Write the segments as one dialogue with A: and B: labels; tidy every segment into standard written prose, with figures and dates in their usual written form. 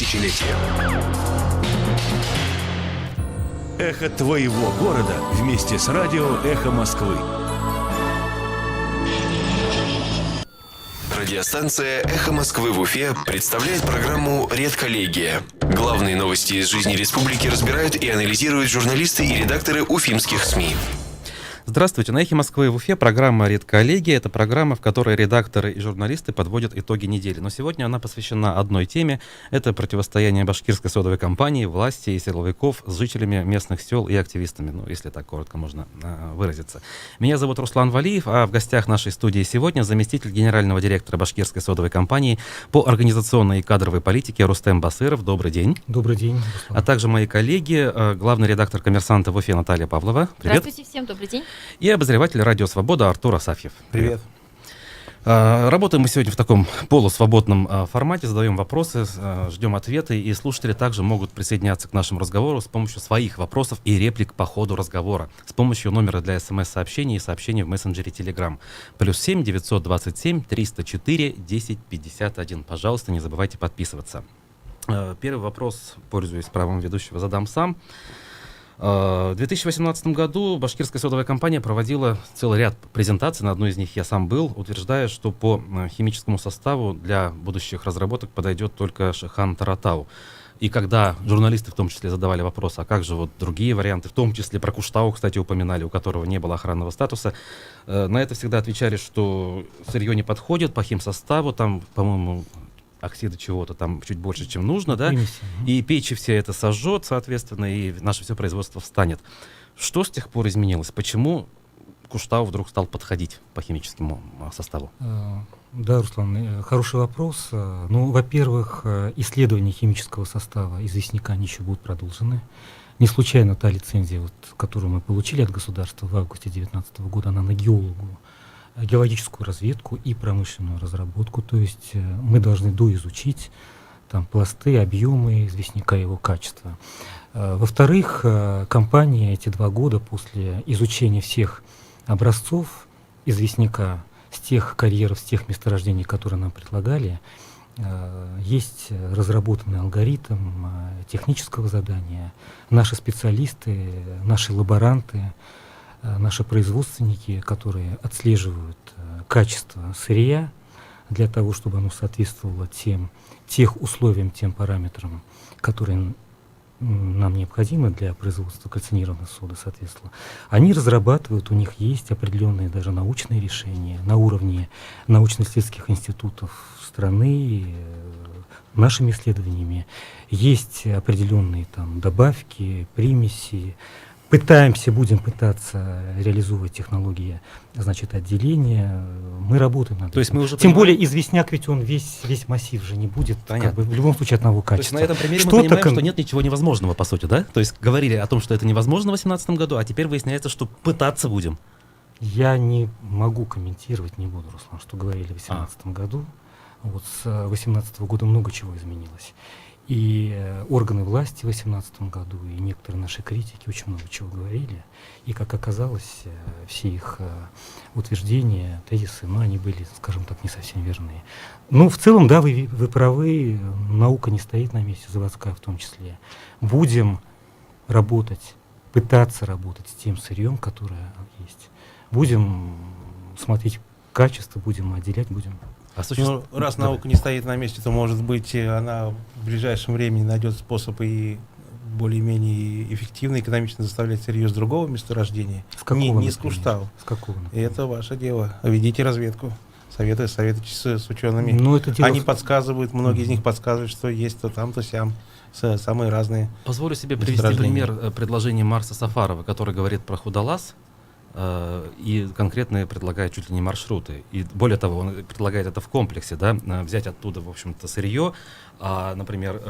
A: тысячелетия. Эхо твоего города вместе с радио «Эхо Москвы».
B: Радиостанция «Эхо Москвы» в Уфе представляет программу «Редколлегия». Главные новости из жизни республики разбирают и анализируют журналисты и редакторы уфимских СМИ.
C: Здравствуйте. На «Эхе Москвы» в Уфе программа «Редколлегия». Это программа, в которой редакторы и журналисты подводят итоги недели. Но сегодня она посвящена одной теме. Это противостояние башкирской содовой компании, власти и силовиков с жителями местных сел и активистами. Ну, если так коротко можно выразиться. Меня зовут Руслан Валиев, а в гостях нашей студии сегодня заместитель генерального директора башкирской содовой компании по организационной и кадровой политике Рустем Басыров. Добрый день.
D: Добрый день, Руслан.
C: А также мои коллеги, главный редактор «Коммерсанта» в Уфе Наталья Павлова. Привет.
E: Здравствуйте всем, добрый день.
C: И обозреватель «Радио Свобода» Артур Асафьев.
D: Привет.
C: Работаем мы сегодня в таком полусвободном формате, задаем вопросы, ждем ответы, и слушатели также могут присоединяться к нашему разговору с помощью своих вопросов и реплик по ходу разговора, с помощью номера для СМС-сообщений и сообщений в мессенджере Telegram. +7 927 304 1051. Пожалуйста, не забывайте подписываться. Первый вопрос, пользуясь правом ведущего, задам сам. В 2018 году башкирская содовая компания проводила целый ряд презентаций, на одной из них я сам был, утверждая, что по химическому составу для будущих разработок подойдет только Шихан Таратау. И когда журналисты в том числе задавали вопрос, а как же вот другие варианты, в том числе про Куштау, кстати, упоминали, у которого не было охранного статуса, на это всегда отвечали, что сырье не подходит по химсоставу, там, по-моему, оксида чего-то там чуть больше, чем нужно, да, и печи все это сожжет, соответственно, и наше все производство встанет. Что с тех пор изменилось? Почему Куштау вдруг стал подходить по химическому составу?
D: Да, Руслан, хороший вопрос. Ну, во-первых, исследования химического состава известняка еще будут продолжены. Не случайно та лицензия, вот, которую мы получили от государства в августе 2019 года, она на геологическую разведку и промышленную разработку, то есть мы должны доизучить там пласты, объемы известняка и его качества. Во-вторых, компания эти 2 года после изучения всех образцов известняка с тех карьеров, с тех месторождений, которые нам предлагали, есть разработанный алгоритм технического задания. Наши специалисты, наши лаборанты, наши производственники, которые отслеживают качество сырья для того, чтобы оно соответствовало тех условиям, тем параметрам, которые нам необходимы для производства кальцинированной соды, соответственно. Они разрабатывают, у них есть определенные даже научные решения на уровне научно-исследовательских институтов страны, нашими исследованиями. Есть определенные там добавки, примеси. Будем пытаться реализовывать технологии, значит, отделения. Мы работаем над этим. Тем более известняк, ведь он весь массив же не будет, как бы, в любом случае одного качества.
C: То есть на этом примере мы понимаем, что нет ничего невозможного, по сути, да? То есть говорили о том, что это невозможно в 2018 году, а теперь выясняется, что пытаться будем.
D: Я не могу комментировать, не буду, Руслан, что говорили в 2018 году. Вот с 2018 года много чего изменилось. И органы власти в 2018 году, и некоторые наши критики очень много чего говорили. И, как оказалось, все их утверждения, тезисы, они были, скажем так, не совсем верные. Ну, в целом, да, вы правы, наука не стоит на месте, заводская в том числе. Будем работать, пытаться работать с тем сырьем, которое есть. Будем смотреть качество, будем отделять, будем...
F: Раз наука не стоит на месте, то, может быть, она в ближайшем времени найдет способ и более-менее эффективно, экономично заставлять сырье с другого месторождения. Не с Куштау.
D: С какого?
F: И это ваше дело. Ведите разведку. Советуйтесь с учеными. Они подсказывают, многие из них подсказывают, что есть то там, то сям. Самые разные.
C: Позволю себе привести пример предложения Марса Сафарова, который говорит про худолаз, и конкретно предлагает чуть ли не маршруты. И более того, он предлагает это в комплексе, да, взять оттуда, в общем-то, сырье, например,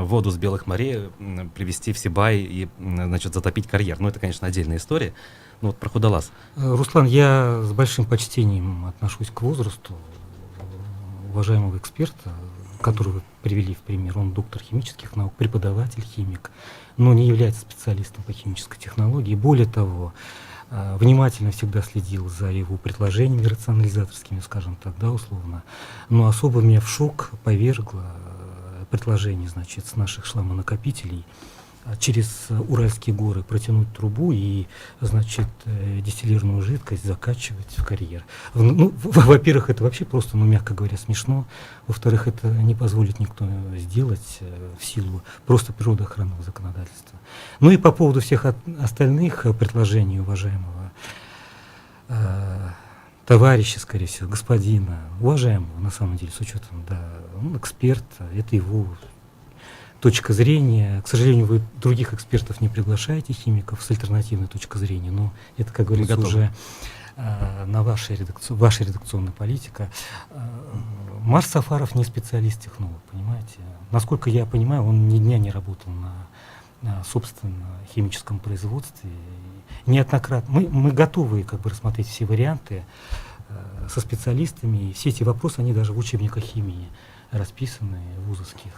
C: воду с Белых морей привезти в Сибай и, значит, затопить карьер. Ну, это, конечно, отдельная история. Ну, вот про худолаз.
D: Руслан, я с большим почтением отношусь к возрасту уважаемого эксперта, которого вы привели в пример. Он доктор химических наук, преподаватель, химик, но не является специалистом по химической технологии. Более того, внимательно всегда следил за его предложениями рационализаторскими, скажем так, да, условно. Но особо меня в шок повергло предложение, значит, с наших шламонакопителей через Уральские горы протянуть трубу и, значит, дистиллированную жидкость закачивать в карьер. Ну, во-первых, это вообще просто, ну, мягко говоря, смешно. Во-вторых, это не позволит никто сделать в силу просто природоохранного законодательства. Ну и по поводу всех остальных предложений уважаемого товарища, скорее всего, господина, уважаемого, на самом деле, с учетом, да, он эксперт, это его точка зрения. К сожалению, вы других экспертов не приглашаете, химиков, с альтернативной точкой зрения, но это, как говорится, уже на ваша редакционная политика. Марс Сафаров не специалист-технолог, понимаете. Насколько я понимаю, он ни дня не работал на собственно химическом производстве. Неоднократно. Мы готовы как бы рассмотреть все варианты со специалистами, и все эти вопросы, они даже в учебниках химии расписаны, вузовских,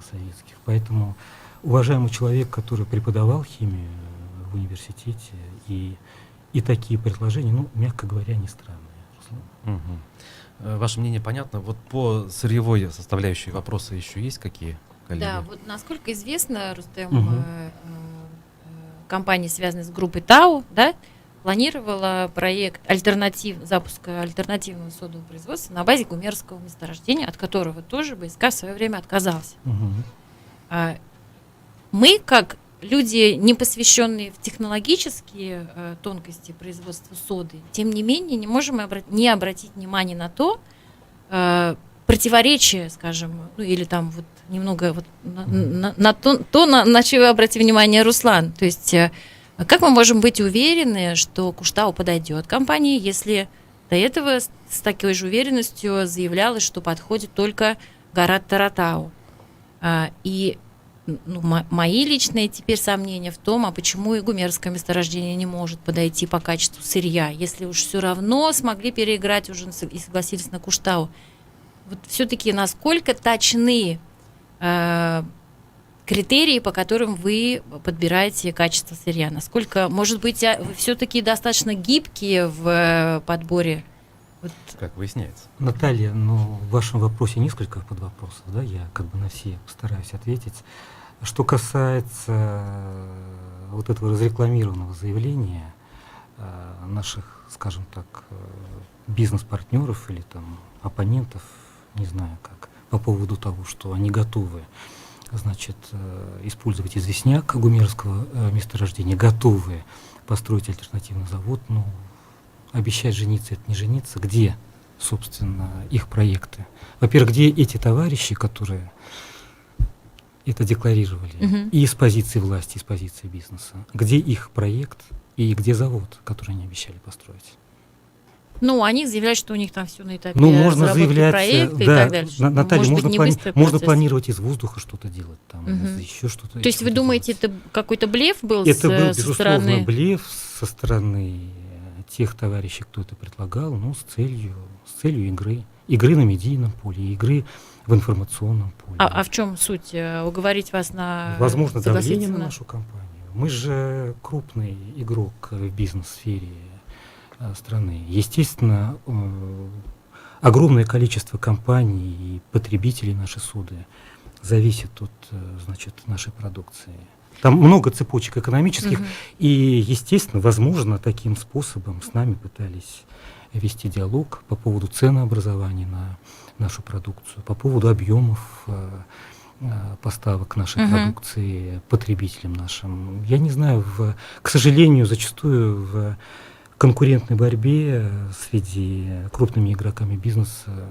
D: советских. Поэтому уважаемый человек, который преподавал химию в университете, и такие предложения, ну, мягко говоря, не странные.
C: Ваше мнение понятно. Вот по сырьевой составляющей вопросы еще есть какие, коллеги?
E: Да, вот насколько известно, Рустем, компания, связанная с группой ТАУ, да, планировала проект запуска альтернативного содового производства на базе гумерского месторождения, от которого тоже БСК в свое время отказался. Мы, как люди, не посвященные в технологические тонкости производства соды, тем не менее не можем не обратить внимание на то противоречие, скажем, ну или там вот немного вот на то, на что обратил внимание Руслан. То есть как мы можем быть уверены, что Куштау подойдет компании, если до этого с такой же уверенностью заявлялось, что подходит только Гарат Таратау? И мои личные теперь сомнения в том, а почему и гумерское месторождение не может подойти по качеству сырья, если уж все равно смогли переиграть уже и согласились на Куштау. Вот все-таки насколько точны критерии, по которым вы подбираете качество сырья? Насколько, может быть, вы все-таки достаточно гибкие в подборе? Вот.
C: Как выясняется.
D: Наталья, ну, в вашем вопросе несколько подвопросов, да, я как бы на все постараюсь ответить. Что касается вот этого разрекламированного заявления наших, скажем так, бизнес-партнеров или там оппонентов, не знаю как, по поводу того, что они готовы, значит, использовать известняк гумерского месторождения, готовы построить альтернативный завод, ну, обещать жениться — это не жениться. Где, собственно, их проекты? Во-первых, где эти товарищи, которые это декларировали, и из позиции власти, и из позиции бизнеса? Где их проект и где завод, который они обещали построить?
E: Ну, они заявляют, что у них там все на этапе
D: можно
E: разработки
D: заявлять,
E: проекта,
D: да,
E: и так дальше.
D: Наталья,
E: Может
D: можно планировать из воздуха что-то делать, там, еще что-то.
E: То есть вы думаете, это какой-то блеф был
D: это был,
E: со
D: безусловно,
E: стороны...
D: блеф со стороны тех товарищей, кто это предлагал, ну, с целью игры на медийном поле, игры в информационном поле.
E: А в чем суть? Уговорить вас на...
D: Возможно, давление на нашу компанию. Мы же крупный игрок в бизнес-сфере страны. Естественно, огромное количество компаний и потребителей нашей соды зависит от, значит, нашей продукции. Там много цепочек экономических, и, естественно, возможно, таким способом с нами пытались вести диалог по поводу ценообразования на нашу продукцию, по поводу объемов поставок нашей продукции потребителям нашим. Я не знаю, к сожалению, зачастую в конкурентной борьбе среди крупными игроками бизнеса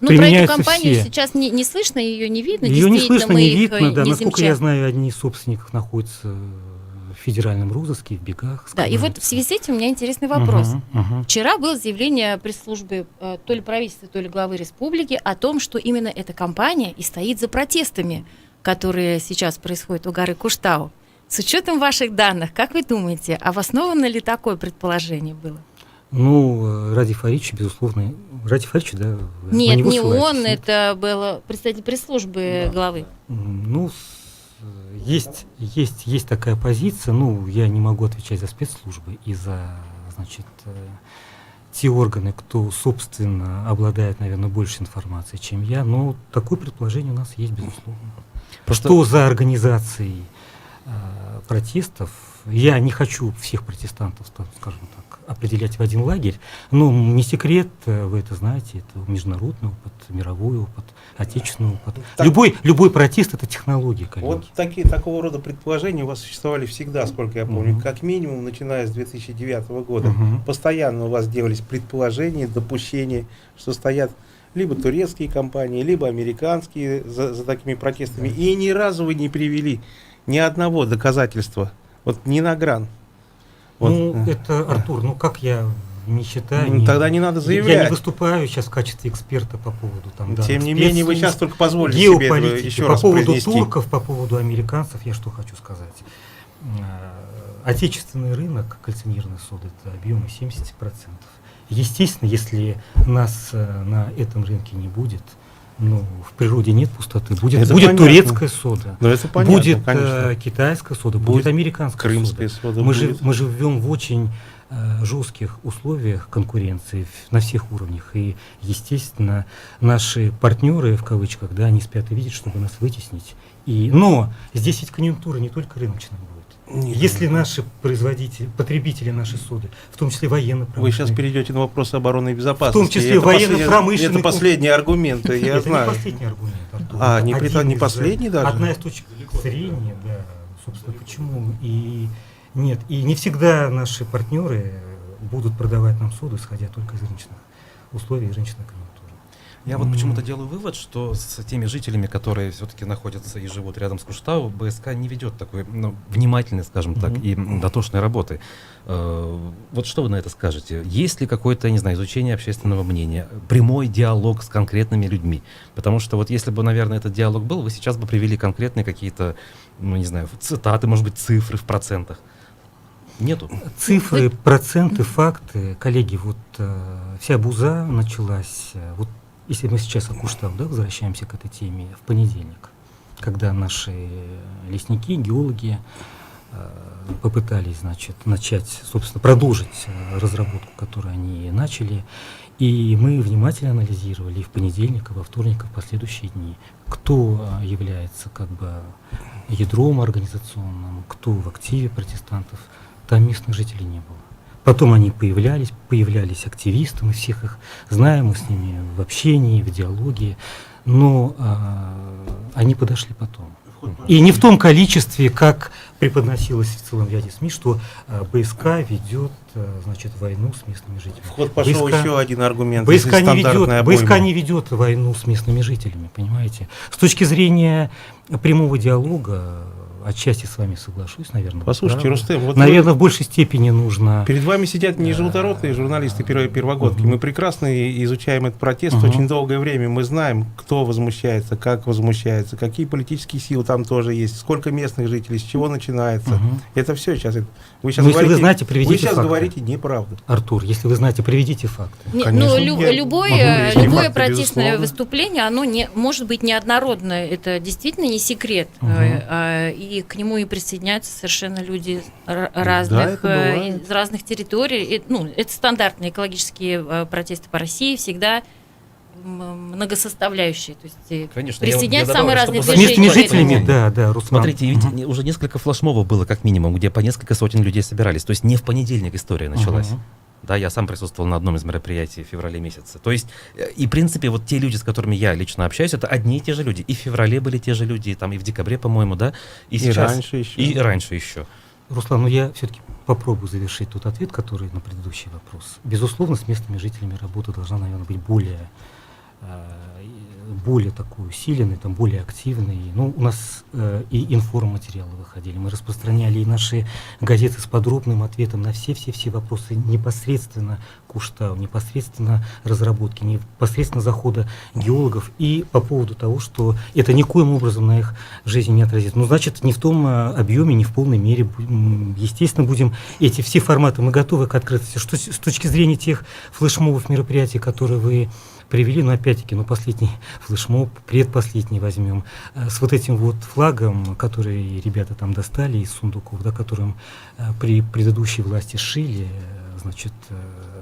E: Ну, про эту компанию
D: все.
E: сейчас не слышно, ее не видно.
D: Ее не слышно, не видно, да.
E: не
D: Насколько я знаю, одни из собственников находятся в федеральном розыске, в бегах.
E: Да, и вот в связи с этим у меня интересный вопрос. Вчера было заявление пресс-службы то ли правительства, то ли главы республики о том, что именно эта компания и стоит за протестами, которые сейчас происходят у горы Куштау. С учетом ваших данных, как вы думаете, обосновано ли такое предположение было?
D: Ну, Ради Фаридович, безусловно. Ради Фаридович, да?
E: Нет, не он, это был представитель пресс-службы главы.
D: Ну, есть такая позиция. Ну, я не могу отвечать за спецслужбы и за, значит, те органы, кто, собственно, обладает, наверное, больше информацией, чем я, но такое предположение у нас есть, безусловно. Что за организацией протестов, я не хочу всех протестантов, скажем так, определять в один лагерь, но не секрет, вы это знаете, это международный опыт, мировой опыт, отечественный опыт. Любой протест — это технология, коллеги.
F: Вот такого рода предположения у вас существовали всегда, сколько я помню, как минимум, начиная с 2009 года. Постоянно у вас делались предположения, допущения, что стоят либо турецкие компании, либо американские за такими протестами. И ни разу вы не привели ни одного доказательства, вот ни на гран. Вот.
D: Это, Артур, как я не считаю...
F: Тогда не надо заявлять.
D: Я не выступаю сейчас в качестве эксперта по поводу там...
F: Тем не менее, вы сейчас только позволите себе это еще раз произнести.
D: По поводу турков, по поводу американцев, я что хочу сказать. Отечественный рынок кальцинированной соды — это объемы 70%. Естественно, если нас на этом рынке не будет, в природе нет пустоты. Будет турецкая сода,
F: понятно,
D: будет
F: конечно.
D: китайская сода, будет американская
F: крымская
D: сода. Мы живем в очень жестких условиях конкуренции на всех уровнях. И, естественно, наши партнеры, в кавычках, они спят и видят, чтобы нас вытеснить. Но здесь ведь конъюнктура не только рыночная будет. Если наши потребители нашей соды, в том числе военно-промышленные...
F: Вы сейчас перейдете на вопрос обороны и безопасности.
D: В том числе военно-промышленные...
F: Это последний аргумент, я знаю.
D: Это не последний аргумент, Артур.
F: Не последний даже?
D: Одна из точек зрения, собственно, почему. И не всегда наши партнеры будут продавать нам соду, исходя только из рыночных условий и рыночной конъюнктуры.
C: Я вот почему-то делаю вывод, что с теми жителями, которые все-таки находятся и живут рядом с Куштау, БСК не ведет такой внимательной, скажем так, и дотошной работы. Вот что вы на это скажете? Есть ли какое-то, не знаю, изучение общественного мнения, прямой диалог с конкретными людьми? Потому что вот если бы, наверное, этот диалог был, вы сейчас бы привели конкретные какие-то, не знаю, цитаты, может быть, цифры в процентах. Нету.
D: Цифры, проценты, факты. Коллеги, вся буза началась... Если мы сейчас о Куштау, возвращаемся к этой теме, в понедельник, когда наши лесники, геологи попытались, начать, собственно, продолжить разработку, которую они начали, и мы внимательно анализировали и в понедельник, и во вторник, и в последующие дни, кто является ядром организационным, кто в активе протестантов. Там местных жителей не было. Потом они появлялись активисты, мы всех их знаем, мы с ними в общении, в диалоге, но они подошли потом. И не в том количестве, как преподносилось в целом ряде СМИ, что БСК ведет, войну с местными жителями.
F: В ход пошел еще один аргумент.
D: БСК не ведет войну с местными жителями, понимаете? С точки зрения прямого диалога, отчасти с вами соглашусь, наверное.
F: Послушайте, Рустем,
D: наверное, в большей степени нужно...
F: Перед вами сидят нижегородские журналисты первогодки. Мы прекрасно изучаем этот протест очень долгое время. Мы знаем, кто возмущается, как возмущается, какие политические силы там тоже есть, сколько местных жителей, с чего начинается. Это все сейчас. Вы сейчас говорите неправду.
D: Артур, если вы знаете, приведите факты.
E: Любое протестное выступление, оно может быть неоднородное. Это действительно не секрет. И к нему и присоединяются совершенно люди разных, из разных территорий. Это стандартные экологические протесты по России, всегда многосоставляющие. То есть присоединяются самые разные движения.
D: С местными жителями, Руслан.
C: Смотрите, ведь уже несколько флешмобов было как минимум, где по несколько сотен людей собирались. То есть не в понедельник история началась. Да, я сам присутствовал на одном из мероприятий в феврале месяце. То есть, и в принципе, те люди, с которыми я лично общаюсь, это одни и те же люди. И в феврале были те же люди, и в декабре, по-моему, да? И сейчас, раньше еще.
D: Руслан, я все-таки попробую завершить тот ответ, который на предыдущий вопрос. Безусловно, с местными жителями работа должна, наверное, быть более такой усиленной, более активной. У нас и информациалы выходили, мы распространяли и наши газеты с подробным ответом на все вопросы непосредственно Куштау, непосредственно разработки, непосредственно захода геологов и по поводу того, что это никоим образом на их жизни не отразится. Значит, не в том объеме, не в полной мере. Естественно, будем эти все форматы, мы готовы к открытости. Что с точки зрения тех флешмобов мероприятий, которые вы привели, но опять-таки, последний флешмоб, предпоследний возьмем, с этим флагом, который ребята там достали из сундуков, которым при предыдущей власти шили, значит,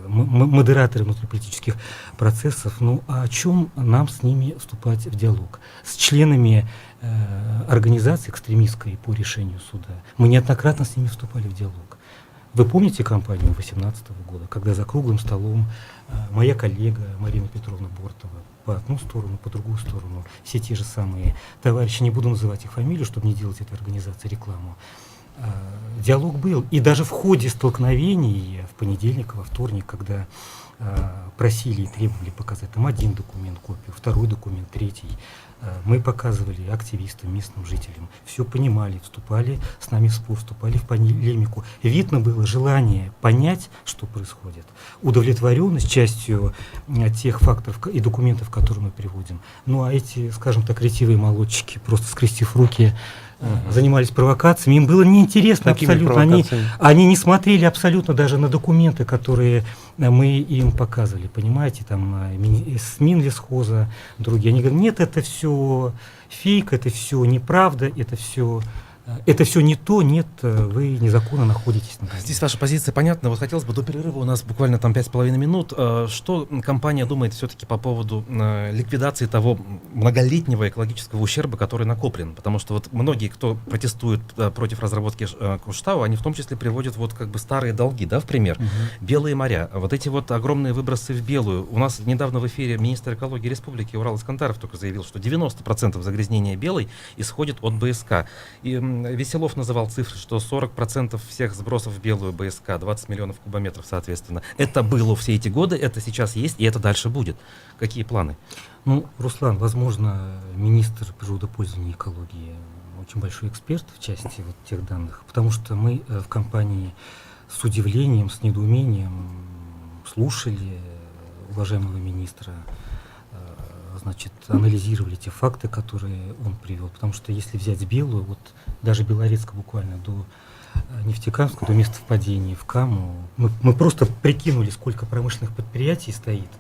D: модераторы внутриполитических процессов. Ну, а о чем нам с ними вступать в диалог? С членами организации экстремистской по решению суда. Мы неоднократно с ними вступали в диалог. Вы помните кампанию 2018 года, когда за круглым столом моя коллега Марина Петровна Бортова по одну сторону, по другую сторону, все те же самые товарищи, не буду называть их фамилию, чтобы не делать этой организации рекламу, диалог был. И даже в ходе столкновений в понедельник, во вторник, когда просили и требовали показать там один документ, копию, второй документ, третий, мы показывали активистам, местным жителям, все понимали, вступали с нами в спор, вступали в полемику. Видно было желание понять, что происходит, удовлетворенность частью тех фактов и документов, которые мы приводим. Ну а эти, скажем так, ретивые молодчики, просто скрестив руки, занимались провокациями, им было неинтересно абсолютно. Они не смотрели абсолютно даже на документы, которые мы им показывали, понимаете, там с Минлесхоза, другие. Они говорят, нет, это все фейк, это все неправда, это все не то, нет, вы незаконно находитесь.
C: Здесь ваша позиция понятна. Вот хотелось бы до перерыва, у нас буквально там 5,5 минут. Что компания думает все-таки по поводу ликвидации того многолетнего экологического ущерба, который накоплен? Потому что вот многие, кто протестует против разработки Курштау, они в том числе приводят вот как бы старые долги, да, в пример. Белые моря. Вот эти вот огромные выбросы в белую. У нас недавно в эфире министр экологии республики Урал Искандаров только заявил, что 90% загрязнения белой исходит от БСК. И Веселов называл цифры, что 40% всех сбросов в белую БСК, 20 миллионов кубометров, соответственно. Это было все эти годы, это сейчас есть, и это дальше будет. Какие планы?
D: Ну, Руслан, возможно, министр природопользования и экологии очень большой эксперт в части вот тех данных, потому что мы в компании с удивлением, с недоумением слушали уважаемого министра, значит, анализировали те факты, которые он привел. Потому что если взять белую, вот даже Белорецка буквально до Нефтекамска, до места впадения в Каму, мы просто прикинули, сколько промышленных предприятий стоит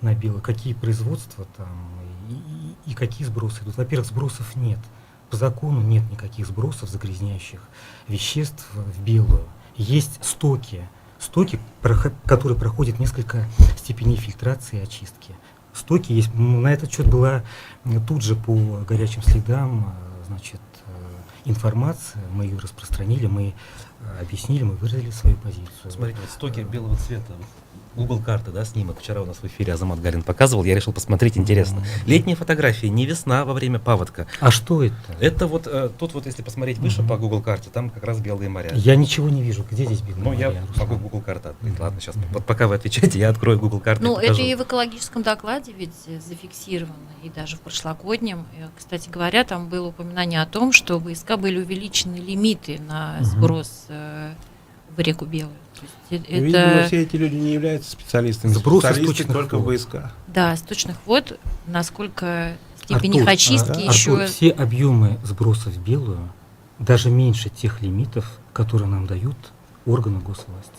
D: на белую, какие производства там и какие сбросы идут. Во-первых, сбросов нет. По закону нет никаких сбросов загрязняющих веществ в белую. Есть стоки, которые проходят несколько степеней фильтрации и очистки. Стоки есть. На этот счет была тут же по горячим следам, значит, информация. Мы ее распространили, мы объяснили, мы выразили свою позицию.
C: Смотрите, вот стоки белого цвета. Google карты, да, снимок. Вчера у нас в эфире Азамат Галин показывал, я решил посмотреть, интересно. Летние фотографии, не весна во время паводка.
D: А что это?
C: Это вот, тут вот, если посмотреть выше по Google карте, там как раз белые моря.
D: Я ничего не вижу. Где здесь белые моря?
C: Ну, я могу Google карты открыть. Ладно, сейчас, вот пока вы отвечаете, я открою Google карты.
E: Ну, это и в экологическом докладе ведь зафиксировано, и даже в прошлогоднем. Кстати говоря, там было упоминание о том, что в БСК были увеличены лимиты на сброс в реку Белую.
F: Видимо, все эти люди не являются специалистами. Специалисты только в БСК.
E: Да, сточных вод, насколько степень их очистки еще...
D: Артур, все объемы сбросов в белую даже меньше тех лимитов, которые нам дают органы госвласти.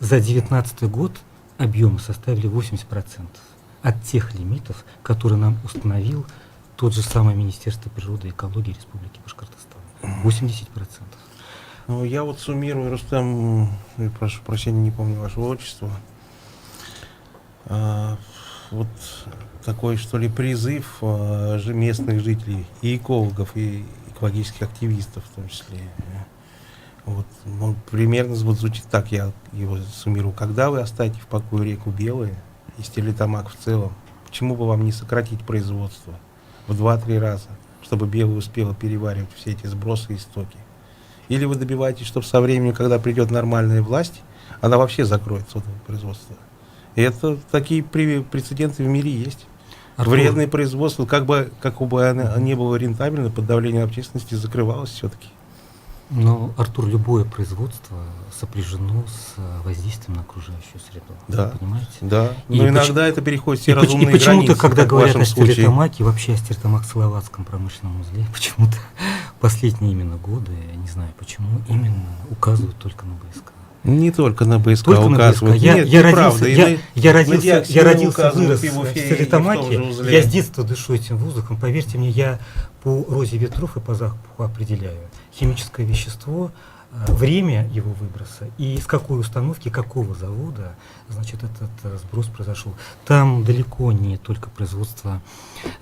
D: За 2019 год объемы составили 80% от тех лимитов, которые нам установил тот же самый Министерство природы и экологии Республики Башкортостан. 80%.
F: Ну, я вот суммирую, Рустам, прошу прощения, не помню вашего отчества. Вот такой, что ли, призыв местных жителей, и экологов, и экологических активистов в том числе. Вот, он примерно вот звучит так, я его суммирую. Когда вы оставите в покое реку Белая и Стерлитамак в целом, почему бы вам не сократить производство в 2-3 раза, чтобы Белая успела переваривать все эти сбросы и стоки? Или вы добиваетесь, чтобы со временем, когда придет нормальная власть, она вообще закроет сотовое производство? И это такие прецеденты в мире есть.
D: Артур.
F: Вредное производство, как бы оно не было рентабельно, под давлением общественности закрывалось все-таки.
D: Но, Артур, любое производство сопряжено с воздействием на окружающую среду.
F: Да.
D: Вы понимаете?
F: Да.
D: И
F: Но иногда это переходит все разумные
D: границы. И почему-то, когда
F: как в
D: говорят
F: вашем
D: о
F: случае.
D: Стерлитамаке, вообще о Стерлитамак-Салаватском промышленном узле, почему-то последние именно годы, я не знаю почему, именно указывают только на БСК.
F: Не только на БСК
D: Только
F: указывают.
D: на БСК.
F: Нет,
D: я
F: неправда.
D: родился, вырос в Стерлитамаке. Я с детства дышу этим воздухом. Поверьте мне, я по розе ветров и по запаху определяю. Химическое вещество время его выброса и с какой установки, какого завода, значит, этот сброс произошел. Там далеко не только производство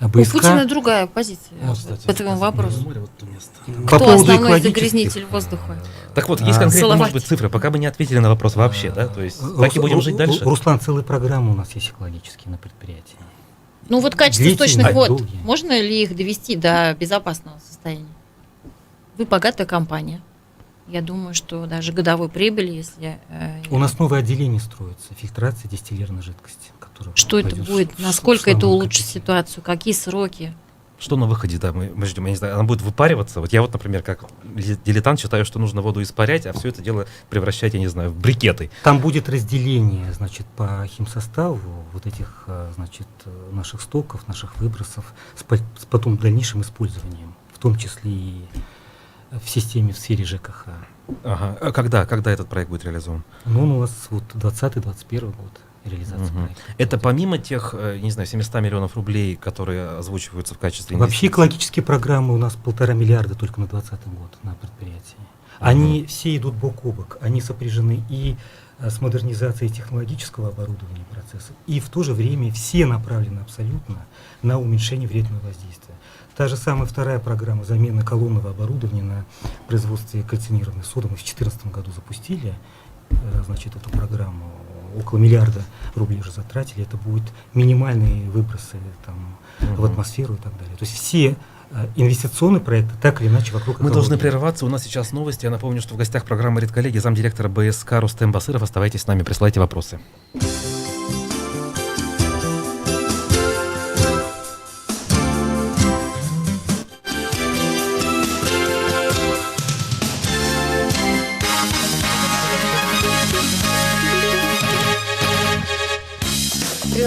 E: У
D: БСК.
E: Путина другая позиция
C: Кстати,
E: по твоему вопросу.
D: По
E: Кто
D: поводу
E: основной
D: экологических,
E: загрязнитель воздуха?
C: Так вот, есть
D: А,
C: конкретно,
E: Салават.
C: может быть, цифры, пока мы не ответили на вопрос вообще, да? То есть так и будем жить дальше?
D: Руслан, целая программа у нас есть экологические на предприятии.
E: Ну вот качество
D: Длительные,
E: источных вод,
D: долгие.
E: можно ли их довести до безопасного состояния? Вы богатая компания. Я думаю, что даже годовой прибыли, если...
D: У нас новое отделение строится, фильтрация дистиллированной жидкости. которая
E: Что это
D: пойдет
E: будет?
D: в
E: Насколько это
D: основную
E: улучшит
D: категорию.
E: ситуацию? Какие сроки?
C: Что на выходе, да, мы ждем, я не знаю, она будет выпариваться. Вот я вот, например, как дилетант считаю, что нужно воду испарять, а все это дело превращать, я не знаю, в брикеты.
D: Там будет разделение, значит, по химсоставу вот этих, значит, наших стоков, наших выбросов с потом дальнейшим использованием, в том числе и в системе, в сфере ЖКХ.
C: Ага. А когда этот проект будет реализован?
D: Ну, он у вас вот 20-21 год реализация
C: Мгм.
D: проекта.
C: Это помимо тех, не знаю, 700 миллионов рублей, которые озвучиваются в качестве
D: Вообще
C: инвестиций?
D: экологические программы у нас 1,5 миллиарда только на 2020 год на предприятии. Они все идут бок о бок, они сопряжены и с модернизацией технологического оборудования процесса, и в то же время все направлены абсолютно на уменьшение вредного воздействия. Та же самая вторая программа замена колонного оборудования на производстве кальцинированной соды мы в 2014 году запустили, значит, эту программу. Около миллиарда рублей уже затратили, это будут минимальные выбросы там, в атмосферу и так далее. То есть все инвестиционные проекты так или иначе вокруг
C: Мы
D: экологии.
C: должны прерваться, у нас сейчас новости. Я напомню, что в гостях программы «Редколлеги» замдиректора БСК Рустем Басыров. Оставайтесь с нами, присылайте вопросы.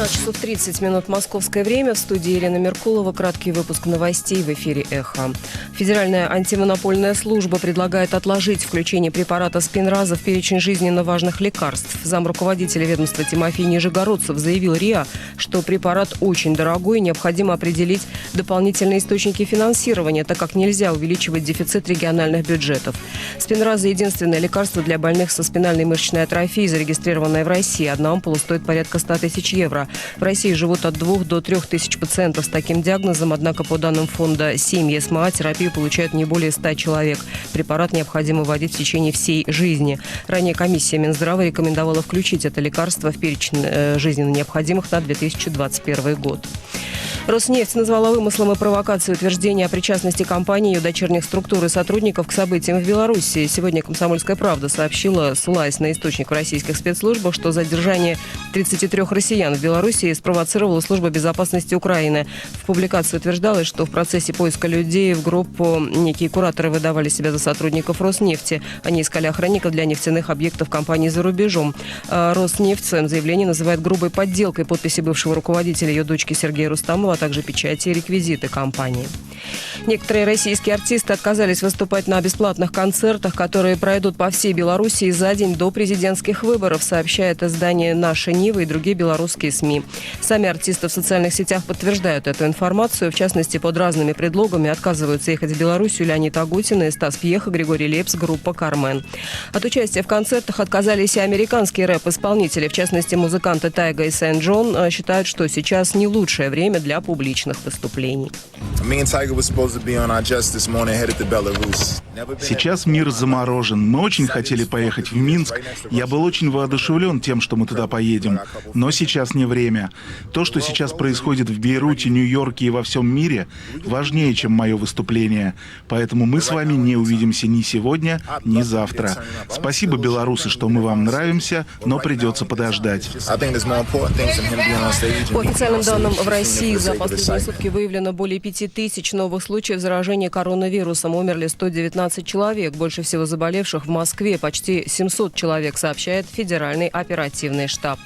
G: Часов 30 минут московское время. В студии Елена Меркулова. Краткий выпуск новостей в эфире «Эхо». Федеральная антимонопольная служба предлагает отложить включение препарата Спинраза в перечень жизненно важных лекарств. Замруководителя ведомства Тимофей Нижегородцев заявил РИА, что препарат очень дорогой и необходимо определить дополнительные источники финансирования, так как нельзя увеличивать дефицит региональных бюджетов. Спинраза – единственное лекарство для больных со спинальной мышечной атрофией, зарегистрированное в России. Одна ампула стоит порядка 100 тысяч евро. В России живут от 2 до 3 тысяч пациентов с таким диагнозом, однако, по данным фонда «Семьи СМА», терапию получают не более 100 человек. Препарат необходимо вводить в течение всей жизни. Ранее комиссия Минздрава рекомендовала включить это лекарство в перечень жизненно необходимых на 2021 год. Роснефть назвала вымыслом и провокацией утверждение о причастности компании, ее дочерних структур и сотрудников к событиям в Беларуси. Сегодня «Комсомольская правда» сообщила, ссылаясь на источник в российских спецслужбах, что задержание 33 россиян в Беларуси спровоцировала служба безопасности Украины. В публикации утверждалось, что в процессе поиска людей в группу некие кураторы выдавали себя за сотрудников Роснефти. Они искали охранников для нефтяных объектов компании за рубежом. Роснефть в своем заявлении называет грубой подделкой подписи бывшего руководителя ее дочки Сергея Рустамова, а также печати и реквизиты компании. Некоторые российские артисты отказались выступать на бесплатных концертах, которые пройдут по всей Беларуси за день до президентских выборов, сообщает издание «Наша Нива» и другие белорусские СМИ. Сами артисты в социальных сетях подтверждают эту информацию. В частности, под разными предлогами отказываются ехать в Белоруссию Леонид Агутин и Стас Пьеха, Григорий Лепс, группа «Кармен». От участия в концертах отказались и американские рэп-исполнители. В частности, музыканты Тайга и Сент Джон считают, что сейчас не лучшее время для публичных выступлений.
H: Сейчас мир заморожен. Мы очень хотели поехать в Минск. Я был очень воодушевлен тем, что мы туда поедем. Но сейчас не время. То, что сейчас происходит в Бейруте, Нью-Йорке и во всем мире, важнее, чем мое выступление. Поэтому мы с вами не увидимся ни сегодня, ни завтра. Спасибо, белорусы, что мы вам нравимся, но придется подождать.
G: По официальным данным, в России за последние сутки выявлено более 5000 новых случаев заражения коронавирусом. Умерли 119 человек. Больше всего заболевших в Москве. Почти 700 человек, сообщает Федеральный оперативный штаб.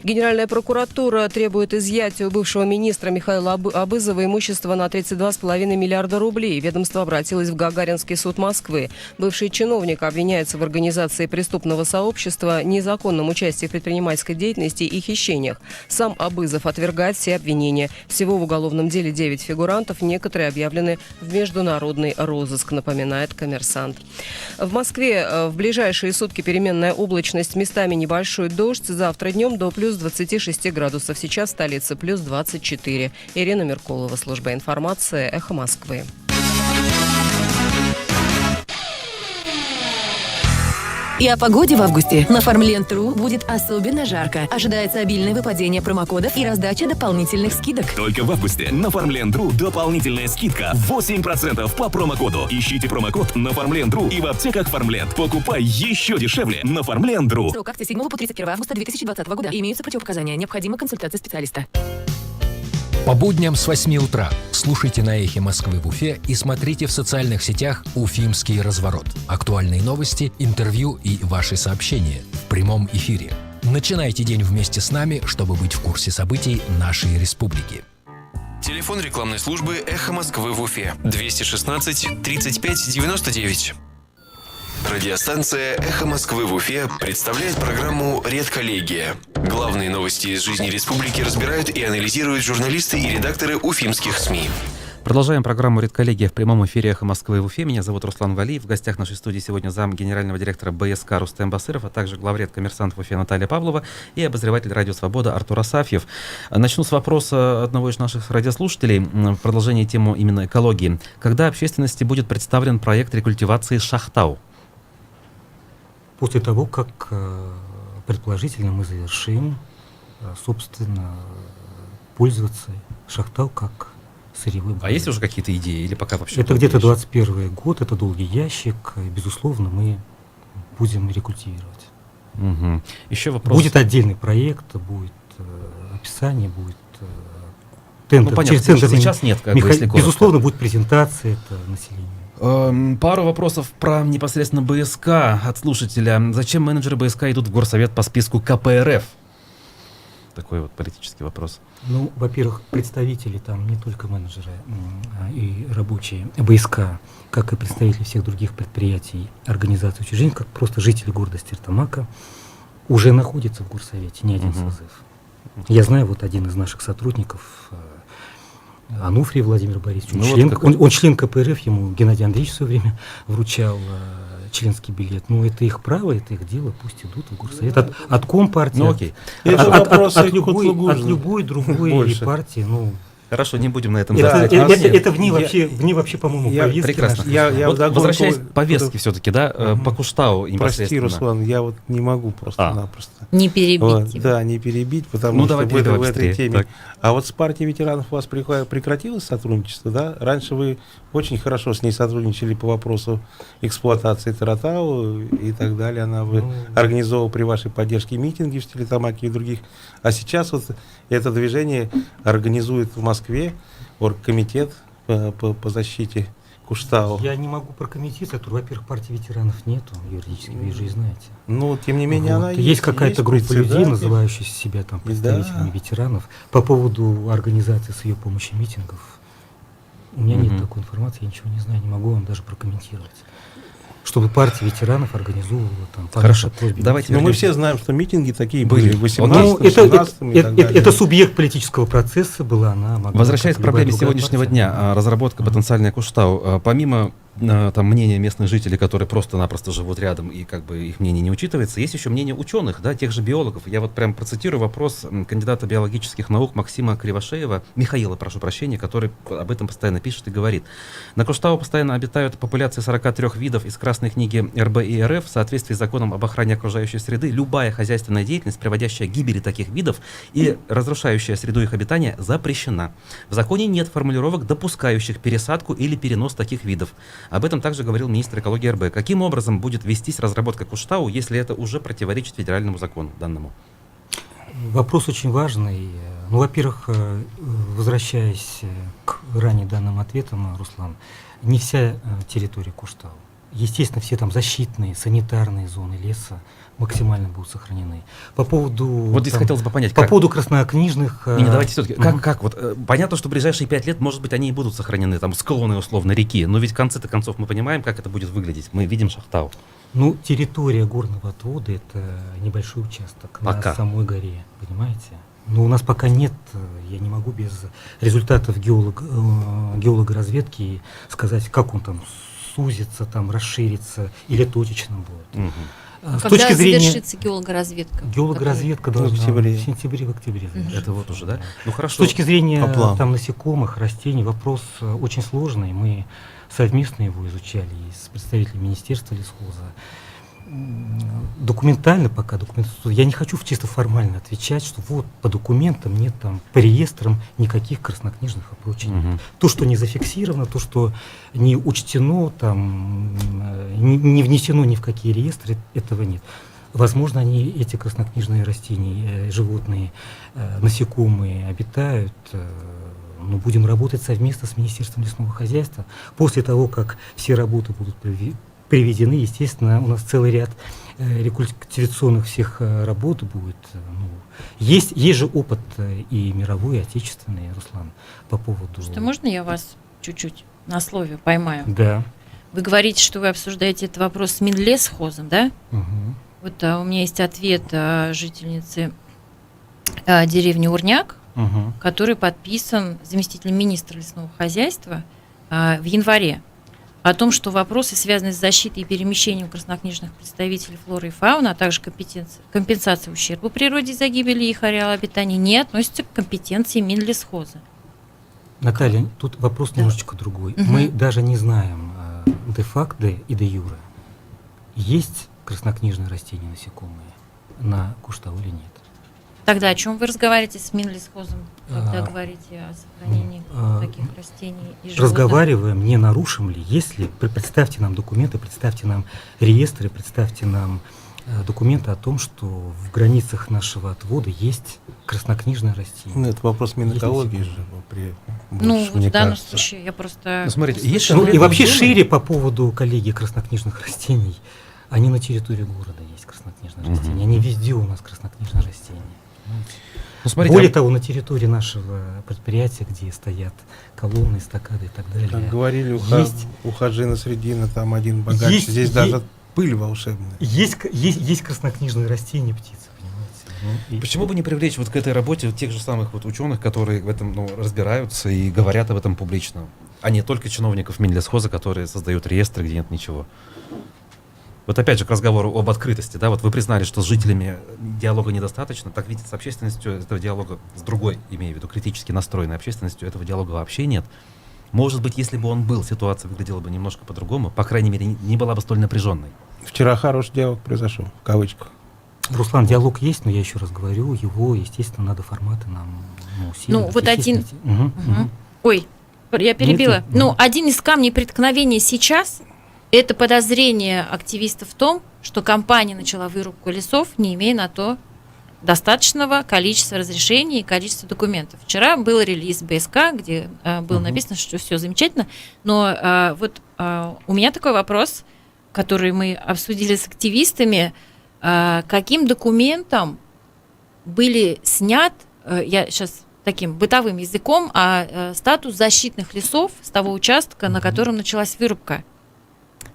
G: Генеральная прокуратура Прокуратура требует изъятия у бывшего министра Михаила Абызова имущества на 32,5 миллиарда рублей. Ведомство обратилось в Гагаринский суд Москвы. Бывший чиновник обвиняется в организации преступного сообщества, незаконном участии в предпринимательской деятельности и хищениях. Сам Абызов отвергает все обвинения. Всего в уголовном деле 9 фигурантов, некоторые объявлены в международный розыск, напоминает «Коммерсант». В Москве в ближайшие сутки переменная облачность, местами небольшой дождь. Завтра днем до плюс 26 градусов. Сейчас в столице плюс 24. Ирина Меркулова, служба информации, «Эхо Москвы».
I: И о погоде в августе. На Farmland.ru будет особенно жарко. Ожидается обильное выпадение промокодов и раздача дополнительных скидок.
J: Только в августе на Farmland.ru дополнительная скидка 8% по промокоду. Ищите промокод на Farmland.ru и в аптеках Farmland. Покупай еще дешевле на Farmland.ru.
I: Срок акции с 7 по 31 августа 2020 года. Имеются противопоказания. Необходима консультация специалиста.
K: По будням с 8 утра слушайте на Эхе Москвы в Уфе и смотрите в социальных сетях «Уфимский разворот». Актуальные новости, интервью и ваши сообщения в прямом эфире. Начинайте день вместе с нами, чтобы быть в курсе событий нашей республики.
B: Телефон рекламной службы «Эхо Москвы» в Уфе 216 35 99. Радиостанция «Эхо Москвы» в Уфе представляет программу «Редколлегия». Главные новости из жизни республики разбирают и анализируют журналисты и редакторы уфимских СМИ.
C: Продолжаем программу «Редколлегия» в прямом эфире «Эхо Москвы» в Уфе. Меня зовут Руслан Валиев. В гостях нашей студии сегодня зам генерального директора БСК Рустем Басыров, а также главред «Коммерсант» в Уфе Наталья Павлова и обозреватель «Радио Свобода» Артур Асафьев. Начну с вопроса одного из наших радиослушателей в продолжении темы именно экологии. Когда общественности будет представлен проект рекультивации Шахтау?
D: После того, как предположительно мы завершим, собственно, пользоваться Шахтау как сырьевой базой.
C: А есть уже какие-то идеи или пока вообще?
D: Это где-то 21 год, это долгий ящик, и, безусловно, мы будем рекультивировать.
C: Угу. Еще вопрос.
D: Будет отдельный проект, будет описание, будет тендер.
C: Ну, понятно, сейчас нет, как бы, если
D: безусловно, будет презентация это населению.
C: Пару вопросов про непосредственно БСК от слушателя. Зачем менеджеры БСК идут в горсовет по списку КПРФ? Такой вот политический вопрос.
D: Ну, во-первых, представители там не только менеджеры и рабочие БСК, как и представители всех других предприятий, организаций, учреждений, как просто жители города Стерлитамака, уже находятся в горсовете, не один созыв. Я знаю, вот один из наших сотрудников, Ануфриев Владимир Борисович, он член КПРФ, ему Геннадий Андреевич в свое время вручал членский билет. Ну, это их право, это их дело, пусть идут в горсовет. От Компартии, от любой другой партии. Ну,
C: хорошо, не будем на этом
D: это вне вообще, по-моему, повестки.
C: Прекрасно. Вот возвращаясь к повестке все-таки, да, по Куштау
F: непосредственно. Прости, Руслан, я вот не могу просто-напросто.
E: Не перебить.
F: Вот, да, не перебить, потому что в этой теме. Так. А вот с партией ветеранов у вас прекратилось сотрудничество, да? Раньше вы очень хорошо с ней сотрудничали по вопросу эксплуатации Таратау и так далее. Она организовывала при вашей поддержке митинги в Стерлитамаке и других. А сейчас вот это движение организует в Москве оргкомитет по защите Куштау.
D: Я не могу прокомментировать, во-первых, партии ветеранов нету, юридически вы же знаете.
F: Ну, тем не менее, она
D: есть какая-то группа людей, называющая себя там представителями ветеранов. По поводу организации с ее помощью митингов, у меня нет такой информации, я ничего не знаю, не могу вам даже прокомментировать. Чтобы партия ветеранов организовывала там.
C: Хорошо, давайте.
F: Но мы все знаем, что митинги такие были в 18-м,
D: это субъект политического процесса была, она могла.
C: Возвращаясь к проблеме сегодняшнего дня, разработка потенциальной Куштау, помимо там мнения местных жителей, которые просто-напросто живут рядом и как бы их мнение не учитывается, есть еще мнение ученых, да, тех же биологов. Я вот прям процитирую вопрос кандидата биологических наук Максима Кривошеева, Михаила, прошу прощения, который об этом постоянно пишет и говорит. На Куштау постоянно обитают популяции 43 видов из Красной книги РБ и РФ. В соответствии с законом об охране окружающей среды, любая хозяйственная деятельность, приводящая к гибели таких видов и разрушающая среду их обитания, запрещена. В законе нет формулировок, допускающих пересадку или перенос таких видов. Об этом также говорил министр экологии РБ. Каким образом будет вестись разработка Куштау, если это уже противоречит федеральному закону данному?
D: Вопрос очень важный. Ну, во-первых, возвращаясь к ранее данным ответам, Руслан, не вся территория Куштау. естественно, все там защитные, санитарные зоны леса максимально будут сохранены. По поводу...
C: Вот здесь
D: там,
C: хотелось бы понять,
D: по
C: как...
D: поводу краснокнижных...
C: Не, давайте все-таки, как вот, понятно, что в ближайшие 5 лет, может быть, они и будут сохранены, там, склоны, условно, реки, но ведь в конце-то концов мы понимаем, как это будет выглядеть. Мы видим Шахтау.
D: Ну, территория горного отвода — это небольшой участок
C: Пока.
D: на самой горе, понимаете? Но у нас пока нет, я не могу без результатов геологоразведки сказать, как он там сузится, там расширится или точечно будет. С
E: Когда
D: точки зрения...
E: завершится геологоразведка?
D: Геологоразведка должна в сентябре, в октябре.
C: Это вот уже, да? Ну
D: С
C: хорошо.
D: точки зрения там насекомых, растений, вопрос очень сложный. Мы совместно его изучали и с представителями Министерства лесхоза. Документально пока, я не хочу чисто формально отвечать, что вот по документам нет там, по реестрам никаких краснокнижных опручений. То, что не зафиксировано, то, что не учтено, там, не внесено ни в какие реестры, этого нет. Возможно, эти краснокнижные растения, животные, насекомые обитают, но будем работать совместно с Министерством лесного хозяйства. После того, как все работы будут приведены, естественно, у нас целый ряд рекультивационных всех работ будет. Есть же опыт и мировой, и отечественный, Руслан, по поводу...
E: Что, можно я вас чуть-чуть на слове поймаю?
D: Да.
E: Вы говорите, что вы обсуждаете этот вопрос с Минлесхозом, да? Вот у меня есть ответ жительницы деревни Урняк, который подписан заместителем министра лесного хозяйства в январе, о том, что вопросы, связанные с защитой и перемещением краснокнижных представителей флоры и фауны, а также компенсация ущерба природе из-за гибели их ареала обитания, не относятся к компетенции Минлесхоза.
D: Наталья, тут вопрос немножечко другой. Мы даже не знаем де-факто и де-юре, есть краснокнижные растения, насекомые на Куштау или нет.
E: Тогда о чем вы разговариваете с Минлесхозом, когда говорите о сохранении таких растений и животных?
D: Разговариваем, не нарушим ли, если представьте нам документы, представьте нам реестры, представьте нам документы о том, что в границах нашего отвода есть краснокнижное растение.
F: Ну, это вопрос Минэкологии же.
E: В данном случае я просто...
C: Смотрите, есть
D: и вообще шире по поводу, коллеги, краснокнижных растений. Они на территории города есть краснокнижные растения. Они везде у нас краснокнижные растения. Более того, на территории нашего предприятия, где стоят колонны, эстакады и так далее.
F: Как говорили у Хаджина Средина, там один богаче. Здесь даже пыль волшебная.
D: Есть краснокнижные растения, птицы, понимаете?
C: Почему бы не привлечь вот к этой работе тех же самых вот ученых, которые в этом разбираются и говорят об этом публично, а не только чиновников Минлесхоза, которые создают реестры, где нет ничего? Вот опять же к разговору об открытости, да, вот вы признали, что с жителями диалога недостаточно, так видите, с общественностью этого диалога, с другой, имею в виду, критически настроенной общественностью, этого диалога вообще нет. Может быть, если бы он был, ситуация выглядела бы немножко по-другому, по крайней мере, не была бы столь напряженной.
F: Вчера хороший диалог произошел, в кавычках.
D: Руслан, диалог есть, но я еще раз говорю, его, естественно, надо форматы нам усиливать.
E: Ну, вот один... Ой, я перебила. Один из камней преткновения сейчас... Это подозрение активистов в том, что компания начала вырубку лесов, не имея на то достаточного количества разрешений и количества документов. Вчера был релиз БСК, где было написано, что все замечательно, но у меня такой вопрос, который мы обсудили с активистами, каким документом были снят, я сейчас таким бытовым языком, статус защитных лесов с того участка, на котором началась вырубка.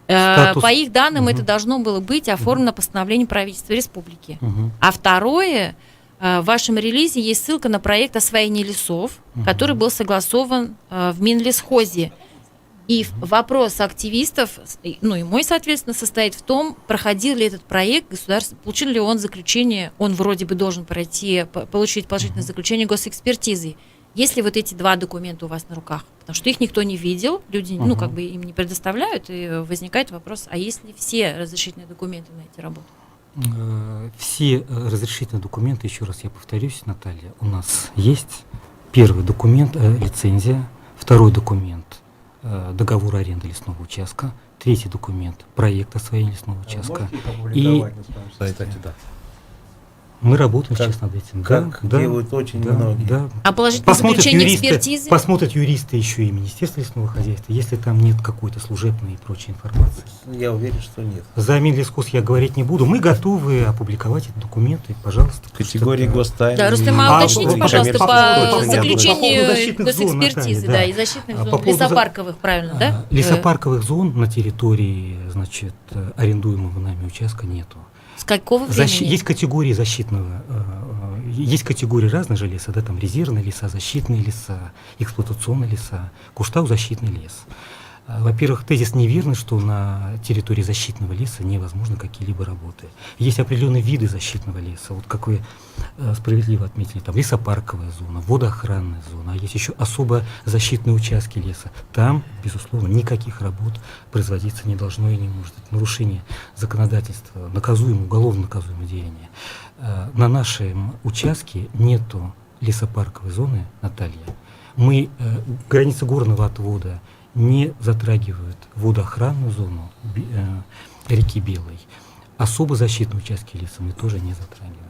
E: По их данным, это должно было быть оформлено постановлением правительства республики. А второе, в вашем релизе есть ссылка на проект освоения лесов, который был согласован в Минлесхозе. И вопрос активистов, ну и мой, соответственно, состоит в том, проходил ли этот проект, получил ли он заключение, он вроде бы должен получить положительное заключение госэкспертизы. Есть ли вот эти два документа у вас на руках? Потому что их никто не видел, люди, им не предоставляют, и возникает вопрос, а есть ли все разрешительные документы на эти работы?
D: Все разрешительные документы, еще раз я повторюсь, Наталья, у нас есть. Первый документ лицензия, второй документ договор аренды лесного участка, третий документ проект освоения лесного участка.
F: И...
C: Кстати, да.
D: Мы работаем сейчас над этим.
F: Как делают очень многие.
D: Да.
E: А положительное заключение экспертизы?
D: Посмотрят юристы еще и Министерства лесного хозяйства, если там нет какой-то служебной и прочей информации.
F: Я уверен, что нет.
D: За Минлескос я говорить не буду. Мы готовы опубликовать эти документы, пожалуйста.
F: Категории гостайны.
E: Да, Рустема, уточните, пожалуйста, по заключению
D: по
E: госэкспертизы, да, и защитных зон, лесопарковых, правильно, да?
D: Лесопарковых зон на территории, значит, арендуемого нами участка нету.
E: С какого времени?
D: Есть категории защитного, есть категории разных же леса, да, там резервные леса, защитные леса, эксплуатационные леса, Куштау защитный лес. Во-первых, тезис неверный, что на территории защитного леса невозможно какие-либо работы. Есть определенные виды защитного леса, вот как вы справедливо отметили, там лесопарковая зона, водоохранная зона, а есть еще особо защитные участки леса. Там, безусловно, никаких работ производиться не должно и не может. Это нарушение законодательства, наказуемое, уголовно наказуемое деяние. На нашем участке нету лесопарковой зоны, Наталья. Мы границы горного отвода не затрагивают водоохранную зону реки Белой. Особо защитные участки леса мы тоже не затрагиваем.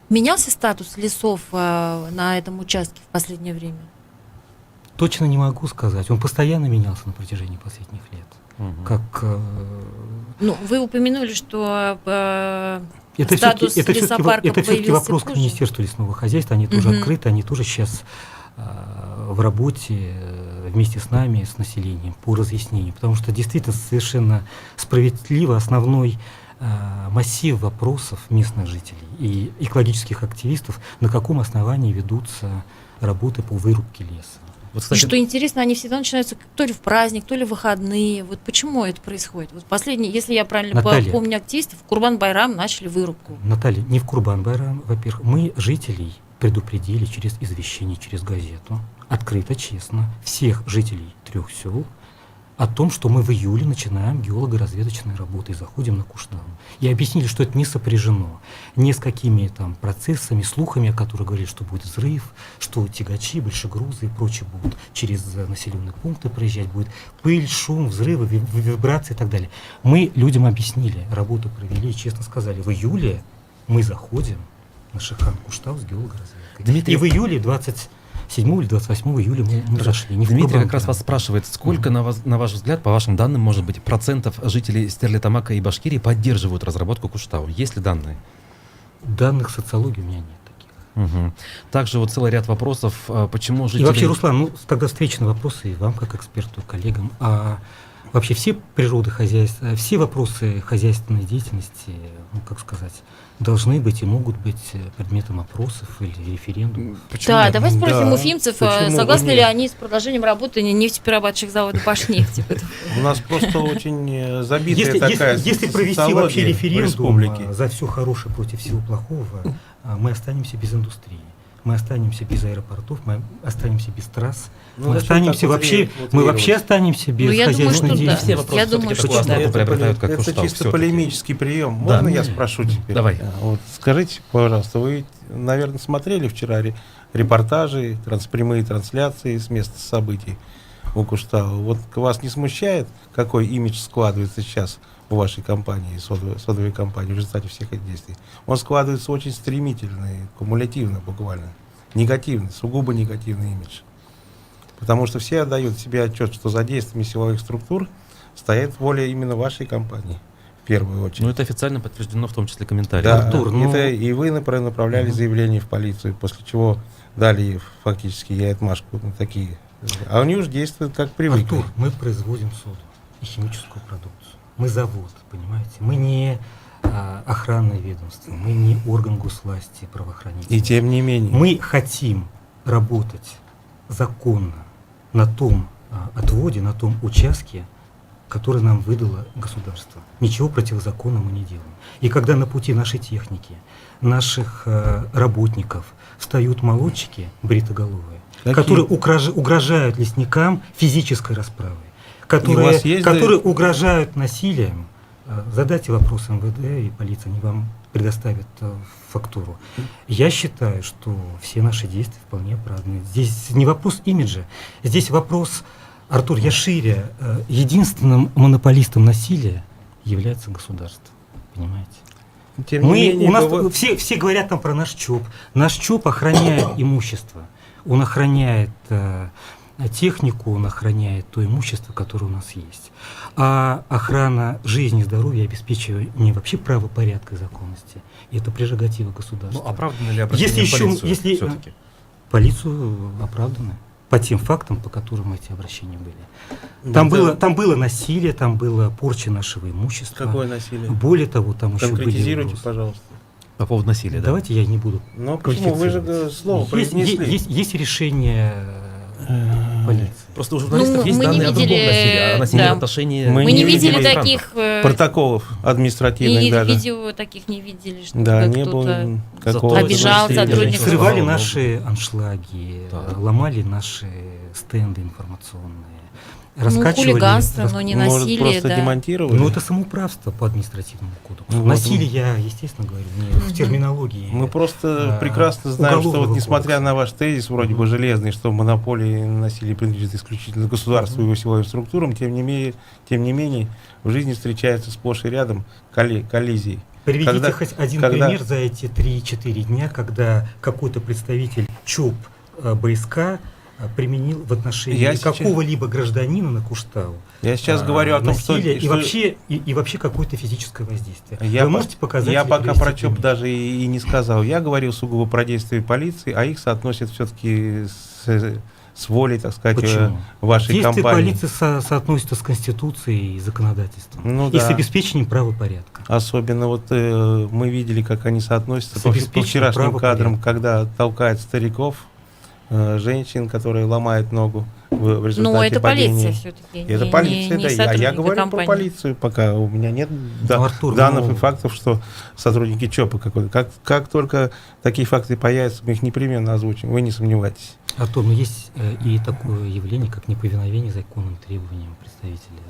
E: Менялся статус лесов на этом участке в последнее время?
D: Точно не могу сказать. Он постоянно менялся на протяжении последних лет. Как,
E: ну, вы упомянули, что
D: это
E: статус лесопарка
D: это все-таки вопрос
E: позже.
D: к Министерству лесного хозяйства. Они тоже открыты, они тоже сейчас в работе вместе с нами, с населением по разъяснению, потому что действительно совершенно справедливо основной массив вопросов местных жителей и экологических активистов, на каком основании ведутся работы по вырубке леса.
C: Вот, кстати,
E: и что интересно, они всегда начинаются то ли в праздник, то ли в выходные. Вот почему это происходит? Вот последний, если я правильно помню, активисты в Курбан-Байрам начали вырубку.
D: Наталья, не в Курбан-Байрам, во-первых, мы жителей предупредили через извещение, через газету, открыто, честно, всех жителей 3 сел о том, что мы в июле начинаем геолого-разведочные работы и заходим на Куштау. И объяснили, что это не сопряжено ни с какими там процессами, слухами, о которых говорили, что будет взрыв, что тягачи, большегрузы и прочее будут через населенные пункты проезжать, будет пыль, шум, взрывы, вибрации и так далее. Мы людям объяснили, работу провели и честно сказали, в июле мы заходим на Шихан Куштау с геологоразведкой.
C: Дмитрий,
D: и в июле 27 или 28 июля мы зашли.
C: Дмитрий как раз вас спрашивает, сколько, на ваш взгляд, по вашим данным, может быть, процентов жителей Стерлитамака и Башкирии поддерживают разработку Куштау? Есть ли данные?
D: Данных социологии у меня нет таких.
C: Угу. Также вот целый ряд вопросов, почему жители...
D: И вообще, Руслан, ну тогда встречные вопросы и вам, как эксперту, коллегам. А вообще все природохозяйства, все вопросы хозяйственной деятельности, ну как сказать, должны быть и могут быть предметом опросов или референдумов.
E: Да, давай спросим уфимцев, согласны ли они с продолжением работы нефтеперерабатывающих заводов Башнефти.
F: У нас просто очень забитая такая
D: если провести вообще референдум за все хорошее против всего плохого, мы останемся без индустрии. Мы останемся без аэропортов, мы останемся без трасс, мы останемся вообще, мы вообще останемся без хозяйственной деятельности.
E: Да. Я думаю, что да.
F: Это чисто полемический прием. Можно я спрошу теперь?
C: Давай.
F: Вот скажите, пожалуйста, вы, наверное, смотрели вчера репортажи, прямые трансляции с места событий у Куштау. Вот вас не смущает, какой имидж складывается сейчас у вашей компании, содовой компании, в результате всех этих действий? Он складывается очень стремительно и кумулятивно буквально. Негативный, сугубо негативный имидж. Потому что все отдают себе отчет, что за действиями силовых структур стоит воля именно вашей компании, в первую очередь.
C: Ну, это официально подтверждено, в том числе комментариями.
F: Да,
D: Артур,
F: это и вы направляли заявление в полицию, после чего дали фактически ей отмашку на такие. А они уж действуют как привыкли.
D: Артур, мы производим соду и химическую продукцию. Мы завод, понимаете? Мы не охранное ведомство, мы не орган госвласти, правоохранительный.
F: И тем не менее.
D: Мы хотим работать законно на том отводе, на том участке, который нам выдало государство. Ничего противозаконного мы не делаем. И когда на пути нашей техники, наших работников встают молодчики бритоголовые, которые угрожают лесникам физической расправой, которые угрожают насилием, задайте вопрос МВД и полиция, они вам предоставят фактуру. Я считаю, что все наши действия вполне оправданы. Здесь не вопрос имиджа, здесь вопрос, Артур, я шире, единственным монополистом насилия является государство, понимаете?
F: Тем не менее,
D: у нас все говорят там про наш ЧОП. Наш ЧОП охраняет имущество. Он охраняет технику, он охраняет то имущество, которое у нас есть. А охрана жизни и здоровья, обеспечивание вообще правопорядка и законности, это прерогатива государства.
C: Ну, оправдано ли обращение в полицию все-таки?
D: Полицию оправдано. По тем фактам, по которым эти обращения были. Там было насилие, там была порча нашего имущества.
F: Какое насилие?
D: Более того, там еще были...
F: Конкретизируйте, пожалуйста.
C: По поводу насилия, да?
D: Давайте я не буду...
F: Но почему? Вы же слово произнесли.
D: Есть решение полиции.
C: Просто у журналистов есть
E: мы
C: данные
E: не
C: о другом
E: видели,
C: насилии, о насилии
E: да.
C: в отношении...
F: Мы
E: Мы не
F: не
E: видели
F: видели
E: таких...
F: Протоколов административных
E: и
F: даже.
E: видео таких не видели, что
F: Да, не
E: кто-то
F: было какого-то
E: обижал
F: насилия.
E: сотрудников.
D: Срывали
C: Слава
D: наши аншлаги,
C: Да.
D: ломали наши стенды информационные,
E: Ну,
D: раскачивали...
E: хулиганство, но не
F: Может,
E: насилие,
F: просто
E: да.
F: демонтировали?
D: Ну, это самоуправство по административному кодексу.
F: Ну,
D: Насилие, я, естественно, говорю, не в терминологии.
F: Мы просто прекрасно знаем, что вот несмотря на ваш тезис, вроде бы железный, что монополия на насилие принадлежит исключительно государству и его силовым структурам, тем не менее в жизни встречаются сплошь и рядом коллизии.
D: Приведите хоть один пример за эти 3-4 дня, когда какой-то представитель ЧОП БСК применил в отношении какого-либо гражданина на Куштау.
F: Я сейчас говорю о том, что...
D: И вообще какое-то физическое воздействие.
F: Вы можете показать? Я пока про ЧОП даже и не сказал. Я говорил сугубо про действия полиции, а их соотносят все-таки с волей, так сказать, вашей
D: компании.
F: Действия
D: полиции соотносятся с Конституцией и законодательством.
F: Ну,
D: и с обеспечением правопорядка.
F: Особенно вот мы видели, как они соотносятся по вчерашним кадрам, когда толкают стариков, женщин, которые ломают ногу в результате
E: Ну, это
F: падения.
E: полиция все-таки.
F: Это полиция, да. Я говорю про полицию пока. У меня нет данных и фактов, что сотрудники ЧОПа какой-то. Как только такие факты появятся, мы их непременно озвучим. Вы не сомневайтесь.
D: Артур, но есть и такое явление, как неповиновение законным требованиям представителя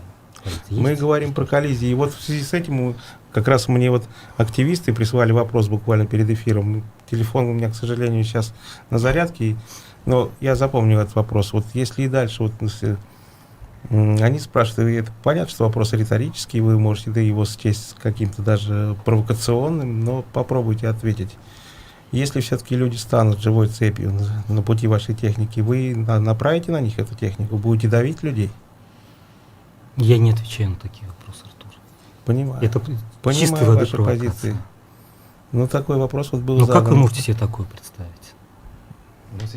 D: полиции.
F: Мы говорим про коллизии. И вот в связи с этим как раз мне вот активисты прислали вопрос буквально перед эфиром. Телефон у меня, к сожалению, сейчас на зарядке. Но я запомнил этот вопрос. Вот если и дальше, вот, они спрашивают, это понятно, что вопрос риторический, вы можете его счесть каким-то даже провокационным, но попробуйте ответить. Если все-таки люди станут живой цепью на пути вашей техники, вы направите на них эту технику, будете давить людей?
D: Я не отвечаю на такие вопросы, Артур.
F: Понимаю.
D: Это
F: чистой воды провокация. Ну, такой вопрос вот был задан.
D: Как вы можете себе такое представить?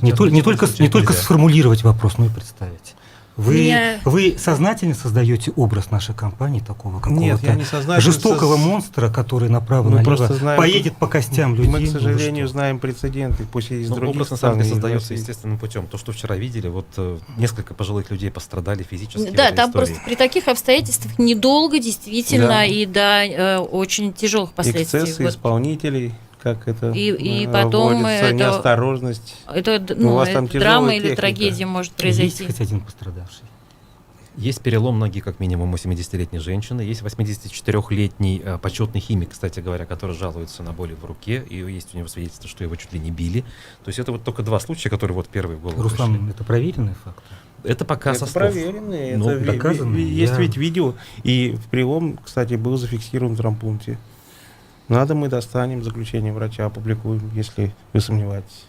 D: Не только сформулировать вопрос, но и представить. Вы сознательно создаете образ нашей компании такого какого-то жестокого монстра, который направо-налево поедет по костям людей.
F: Мы, к сожалению, знаем прецеденты, пусть и из других
C: образ, на самом деле, создается естественным путем. То, что вчера видели, вот несколько пожилых людей пострадали физически.
E: Да, там просто при таких обстоятельствах недолго, действительно, и до очень тяжелых последствий.
F: Эксцессы исполнителей. Как это
E: и потом это,
F: неосторожность.
E: Это драма или трагедия может произойти.
D: Есть хоть один пострадавший?
C: Есть перелом ноги, как минимум, у 70-летней женщины. Есть 84-летний почетный химик, кстати говоря, который жалуется на боли в руке. И есть у него свидетельство, что его чуть ли не били. То есть это вот только два случая, которые вот первые в голову
D: Руслан,
C: пришли.
D: это проверенные факты?
C: Это пока со слов.
F: Проверенные,
D: это доказанные.
F: Есть ведь видео. И в перелом, кстати, был зафиксирован в травмпункте. Надо, мы достанем заключение врача, опубликуем, если вы сомневаетесь.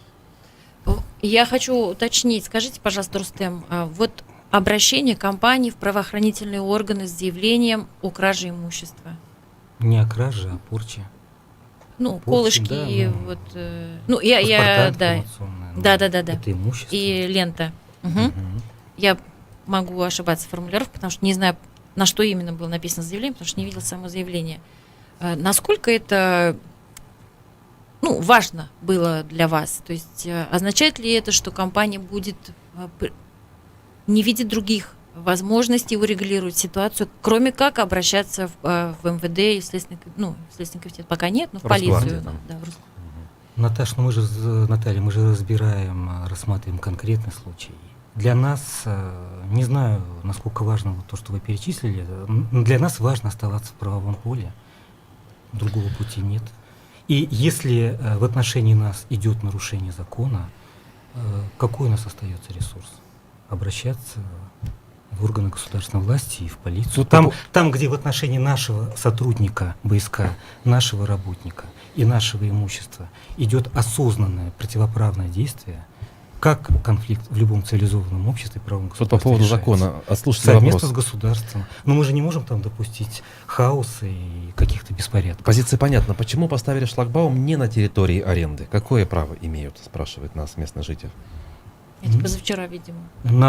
E: Я хочу уточнить, скажите, пожалуйста, Рустем, вот обращение компании в правоохранительные органы с заявлением о краже имущества?
D: Не о краже, а о порче.
E: Ну, колышки, вот... Ну, да.
D: Это имущество.
E: И лента. Угу. Я могу ошибаться в формулировке, потому что не знаю, на что именно было написано заявление, потому что не видела само заявление. Насколько это важно было для вас? То есть означает ли это, что компания будет не видит других возможностей урегулировать ситуацию, кроме как обращаться в МВД и в Следственный комитет? Пока нет, но в полицию.
D: Наташа, Наталья, мы же рассматриваем конкретный случай. Для нас, не знаю, насколько важно то, что вы перечислили, для нас важно оставаться в правовом поле. Другого пути нет. И если в отношении нас идет нарушение закона, какой у нас остается ресурс? Обращаться в органы государственной власти и в полицию. Там, где в отношении нашего сотрудника БСК, нашего работника и нашего имущества идет осознанное противоправное действие, как конфликт в любом цивилизованном обществе и правом государстве
C: по поводу
D: решается?
C: закона, отслушайте
D: совместно
C: вопрос.
D: с государством. Но мы же не можем там допустить хаоса и каких-то беспорядков.
C: Позиция понятна. Почему поставили шлагбаум не на территории аренды? Какое право имеют, спрашивает нас местный житель.
E: Это позавчера, видимо,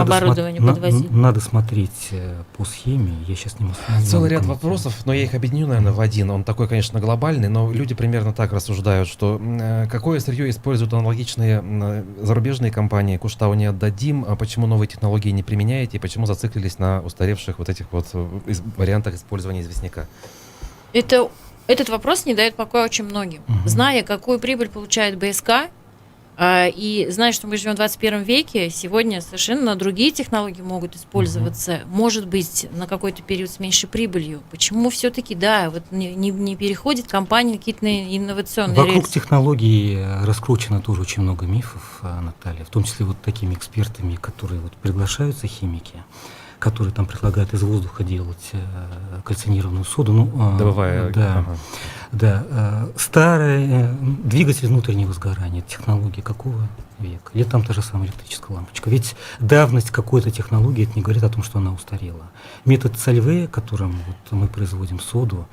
E: оборудование подвозили.
D: Надо смотреть по схеме. Я сейчас не могу.
C: Целый ряд вопросов, но я их объединю, наверное, в один. Он такой, конечно, глобальный, но люди примерно так рассуждают, что какое сырье используют аналогичные зарубежные компании, Куштау не отдадим, а почему новые технологии не применяете, и почему зациклились на устаревших вот этих вот вариантах использования известняка?
E: Этот вопрос не дает покоя очень многим. Зная, какую прибыль получает БСК, и зная, что мы живем в 21 веке, сегодня совершенно другие технологии могут использоваться, может быть, на какой-то период с меньшей прибылью. Почему все-таки, вот не переходит компания на какие-то инновационные рельсы?
D: Вокруг технологий раскручено тоже очень много мифов, Наталья, в том числе вот такими экспертами, которые вот приглашаются, химики, которые там предлагают из воздуха делать кальцинированную соду.
C: Добывая.
D: Старый двигатель внутреннего сгорания, технологии какого века? Или там та же самая электрическая лампочка? Ведь давность какой-то технологии, это не говорит о том, что она устарела. Метод Сальве, которым мы производим соду,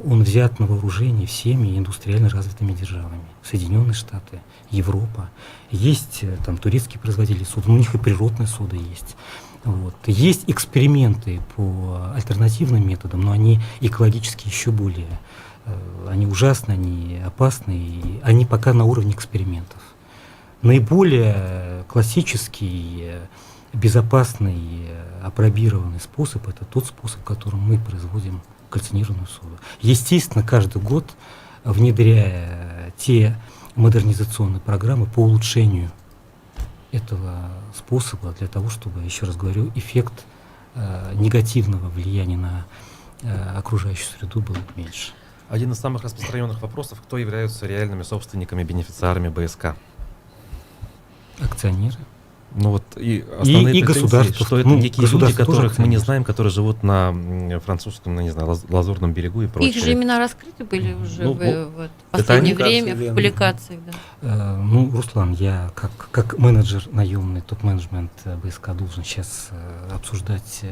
D: он взят на вооружение всеми индустриально развитыми державами. Соединенные Штаты, Европа. Есть там турецкие производители соды, у них и природная сода есть. Есть эксперименты по альтернативным методам, но они экологически еще более, они ужасны, они опасны, и они пока на уровне экспериментов. Наиболее классический, безопасный, апробированный способ – это тот способ, которым мы производим кальцинированную соду. Естественно, каждый год, внедряя те модернизационные программы по улучшению этого способа, для того, чтобы, еще раз говорю, эффект негативного влияния на окружающую среду был меньше.
C: Один из самых распространенных вопросов: кто являются реальными собственниками, бенефициарами БСК?
D: Акционеры.
C: Ну вот и основные
D: государство,
C: что это некие люди, которых мы не знаем, которые живут на французском, Лазурном берегу и прочее.
E: Их же имена раскрыты были уже в последнее время в публикациях.
D: Руслан, я как менеджер наемный, топ-менеджмент БСК должен сейчас обсуждать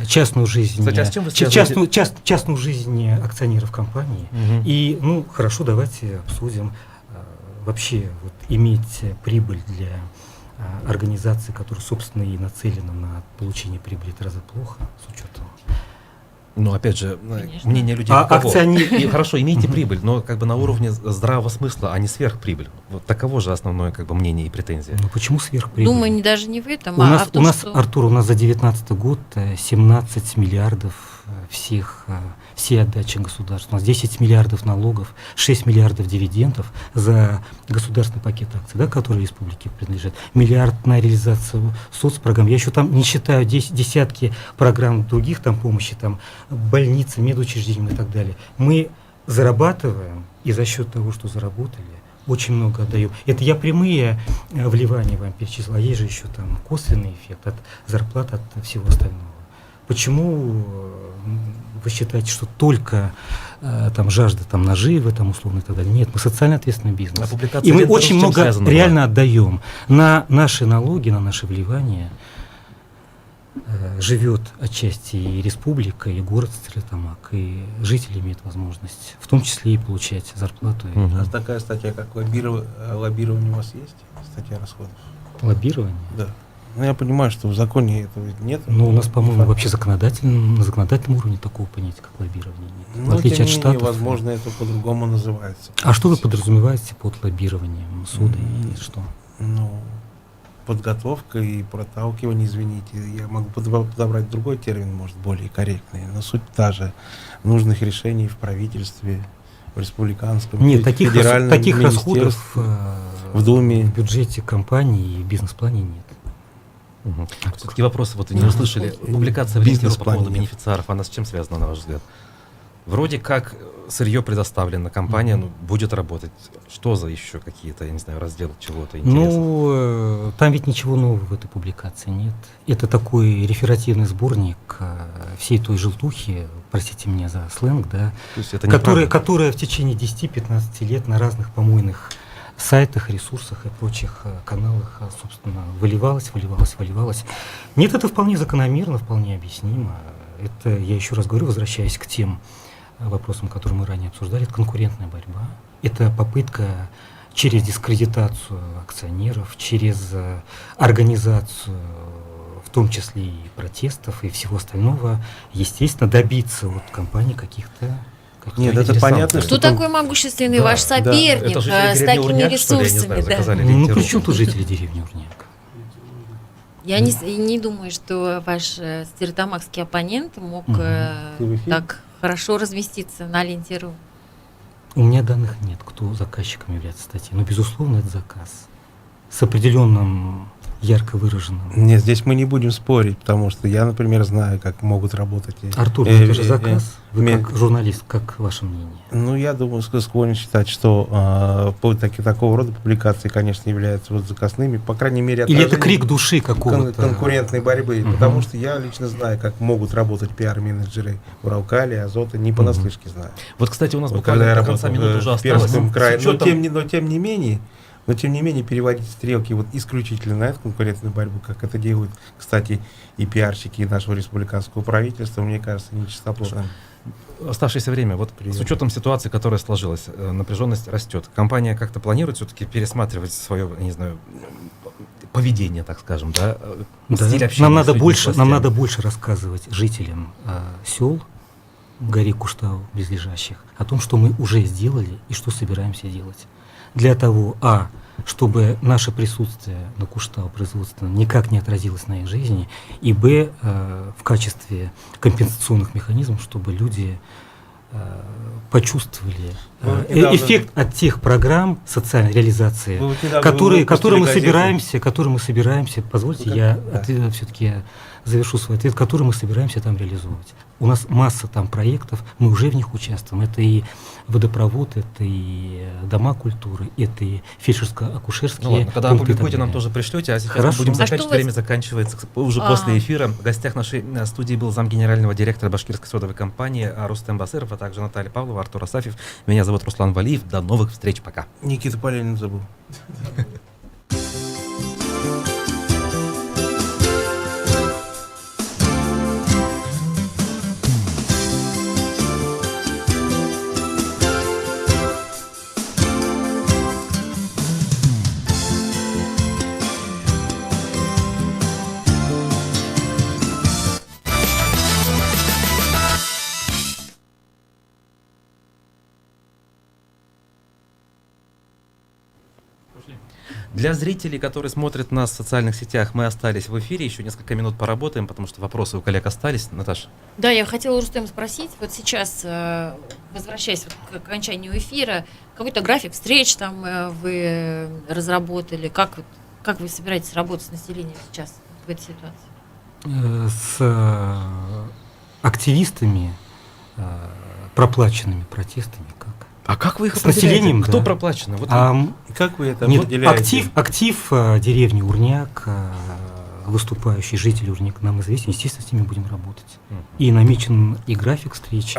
D: частную жизнь,
C: кстати, а с чем вы
D: частную жизнь акционеров компании. И, хорошо, давайте обсудим вообще иметь прибыль для организации, которая, собственно, и нацелена на получение прибыли, это разве плохо с учетом?
C: Опять же,
E: Конечно.
C: мнение людей хорошо, имейте прибыль, но на уровне здравого смысла, а не сверхприбыль. Вот таково же основное мнение и претензия.
D: Почему сверхприбыль?
E: Думаю, даже не в этом, в том, что...
D: Артур, у нас за 2019 год 17 миллиардов все отдачи государства. У нас 10 миллиардов налогов, 6 миллиардов дивидендов за государственный пакет акций, который республике принадлежит. Миллиард на реализацию соцпрограмм. Я еще там не считаю десятки программ других помощи, больницы, медучреждения и так далее. Мы зарабатываем, и за счет того, что заработали, очень много отдаем. Это я прямые вливания вам перечислил, а есть же еще косвенный эффект от зарплат, от всего остального. Почему вы считаете, что только жажда наживы, условно и так далее? Нет, мы социально ответственный бизнес. И мы очень много реально отдаем. На наши налоги, на наши вливания живет отчасти и республика, и город Стерлитамак, и жители имеют возможность, в том числе и получать зарплату.
F: А такая статья, как лоббирование, у вас есть? Статья расходов?
D: Лоббирование?
F: Да. Я понимаю, что в законе этого нет.
D: У нас, по-моему, вообще на законодательном уровне такого понятия, как лоббирование, нет. В отличие от Штатов.
F: Возможно, это по-другому называется.
D: А что вы подразумеваете под лоббированием суда и что?
F: Подготовка и проталкивание, извините. Я могу подобрать другой термин, может, более корректный. Но суть та же. Нужных решений в правительстве, в республиканском, федеральном
D: таких расходов
F: в Думе,
D: в бюджете компании и в бизнес-плане нет.
C: Такие вопросы не услышали. Публикация в Ленте по поводу бенефициаров, она с чем связана, на ваш взгляд? Вроде как сырье предоставлено, компания будет работать. Что за еще какие-то, я не знаю, разделы чего-то интересного?
D: Ну, там ведь ничего нового в этой публикации нет. Это такой реферативный сборник всей той желтухи, простите меня за сленг, да,
C: То есть это
D: которая в течение 10-15 лет на разных помойных сайтах, ресурсах и прочих каналах, собственно, выливалась. Нет, это вполне закономерно, вполне объяснимо. Это, я еще раз говорю, возвращаясь к тем вопросам, которые мы ранее обсуждали, это конкурентная борьба, это попытка через дискредитацию акционеров, через организацию, в том числе и протестов и всего остального, естественно, добиться от компании каких-то.
F: Нет, это понятно,
E: Кто такой могущественный ваш соперник с такими ресурсами?
D: Ну, при чем тут жители деревни Урняк?
E: Я не думаю, что ваш стерлитамакский оппонент мог так хорошо разместиться на ленте РУ.
D: У меня данных нет, кто заказчиком является статьи. Но, безусловно, это заказ с определенным ярко выраженным.
F: Нет, здесь мы не будем спорить, потому что я, например, знаю, как могут работать.
D: Артур, это же заказ. Вы как журналист, как ваше мнение?
F: Ну, я думаю, склонен считать, что такого рода публикации, конечно, являются заказными, по крайней мере,
D: или это крик души какого-то
F: конкурентной борьбы, потому что я лично знаю, как могут работать пиар-менеджеры Уралкали, Азота, не понаслышке знаю.
C: Вот, кстати, у нас буквально до конца минуты уже осталось.
F: Но тем не менее переводить стрелки исключительно на эту конкурентную борьбу, как это делают, кстати, и пиарщики нашего республиканского правительства, мне кажется, нечистоплотно.
C: Оставшееся время, с учетом ситуации, которая сложилась, напряженность растет. Компания как-то планирует все-таки пересматривать свое, не знаю, поведение, так скажем, да? Стиль общения
D: нам надо больше рассказывать жителям сел горе Куштау, близлежащих, о том, что мы уже сделали и что собираемся делать. Для того, чтобы наше присутствие на Куштау производственном никак не отразилось на их жизни, и в качестве компенсационных механизмов, чтобы люди почувствовали эффект от тех программ социальной реализации, которые мы собираемся, позвольте, я все-таки завершу свой ответ, которые мы собираемся там реализовывать. У нас масса там проектов, мы уже в них участвуем. Это и водопровод, это и дома культуры, это и фельдшерско-акушерские.
C: Ну ладно, когда опубликуете, нам тоже пришлете, а сейчас будем заканчивать, время заканчивается уже после эфира. В гостях нашей студии был замгенерального директора башкирской содовой компании Рустем Басыров, а также Наталья Павлова, Артур Асафьев. Меня зовут Руслан Валиев. До новых встреч, пока.
F: Никита Полянин забыл.
C: Для зрителей, которые смотрят нас в социальных сетях, мы остались в эфире, еще несколько минут поработаем, потому что вопросы у коллег остались. Наташа.
E: Да, я хотела Рустем спросить, вот сейчас, возвращаясь к окончанию эфира, какой-то график встреч там вы разработали, как вы собираетесь работать с населением сейчас в этой ситуации?
D: С активистами, проплаченными протестами, как?
C: А как вы их
D: определяете?
C: Кто проплачено?
F: Как вы это определяете?
D: Актив деревни Урняк, выступающие жители Урняка нам известен, естественно, с ними будем работать. И намечен и график встреч,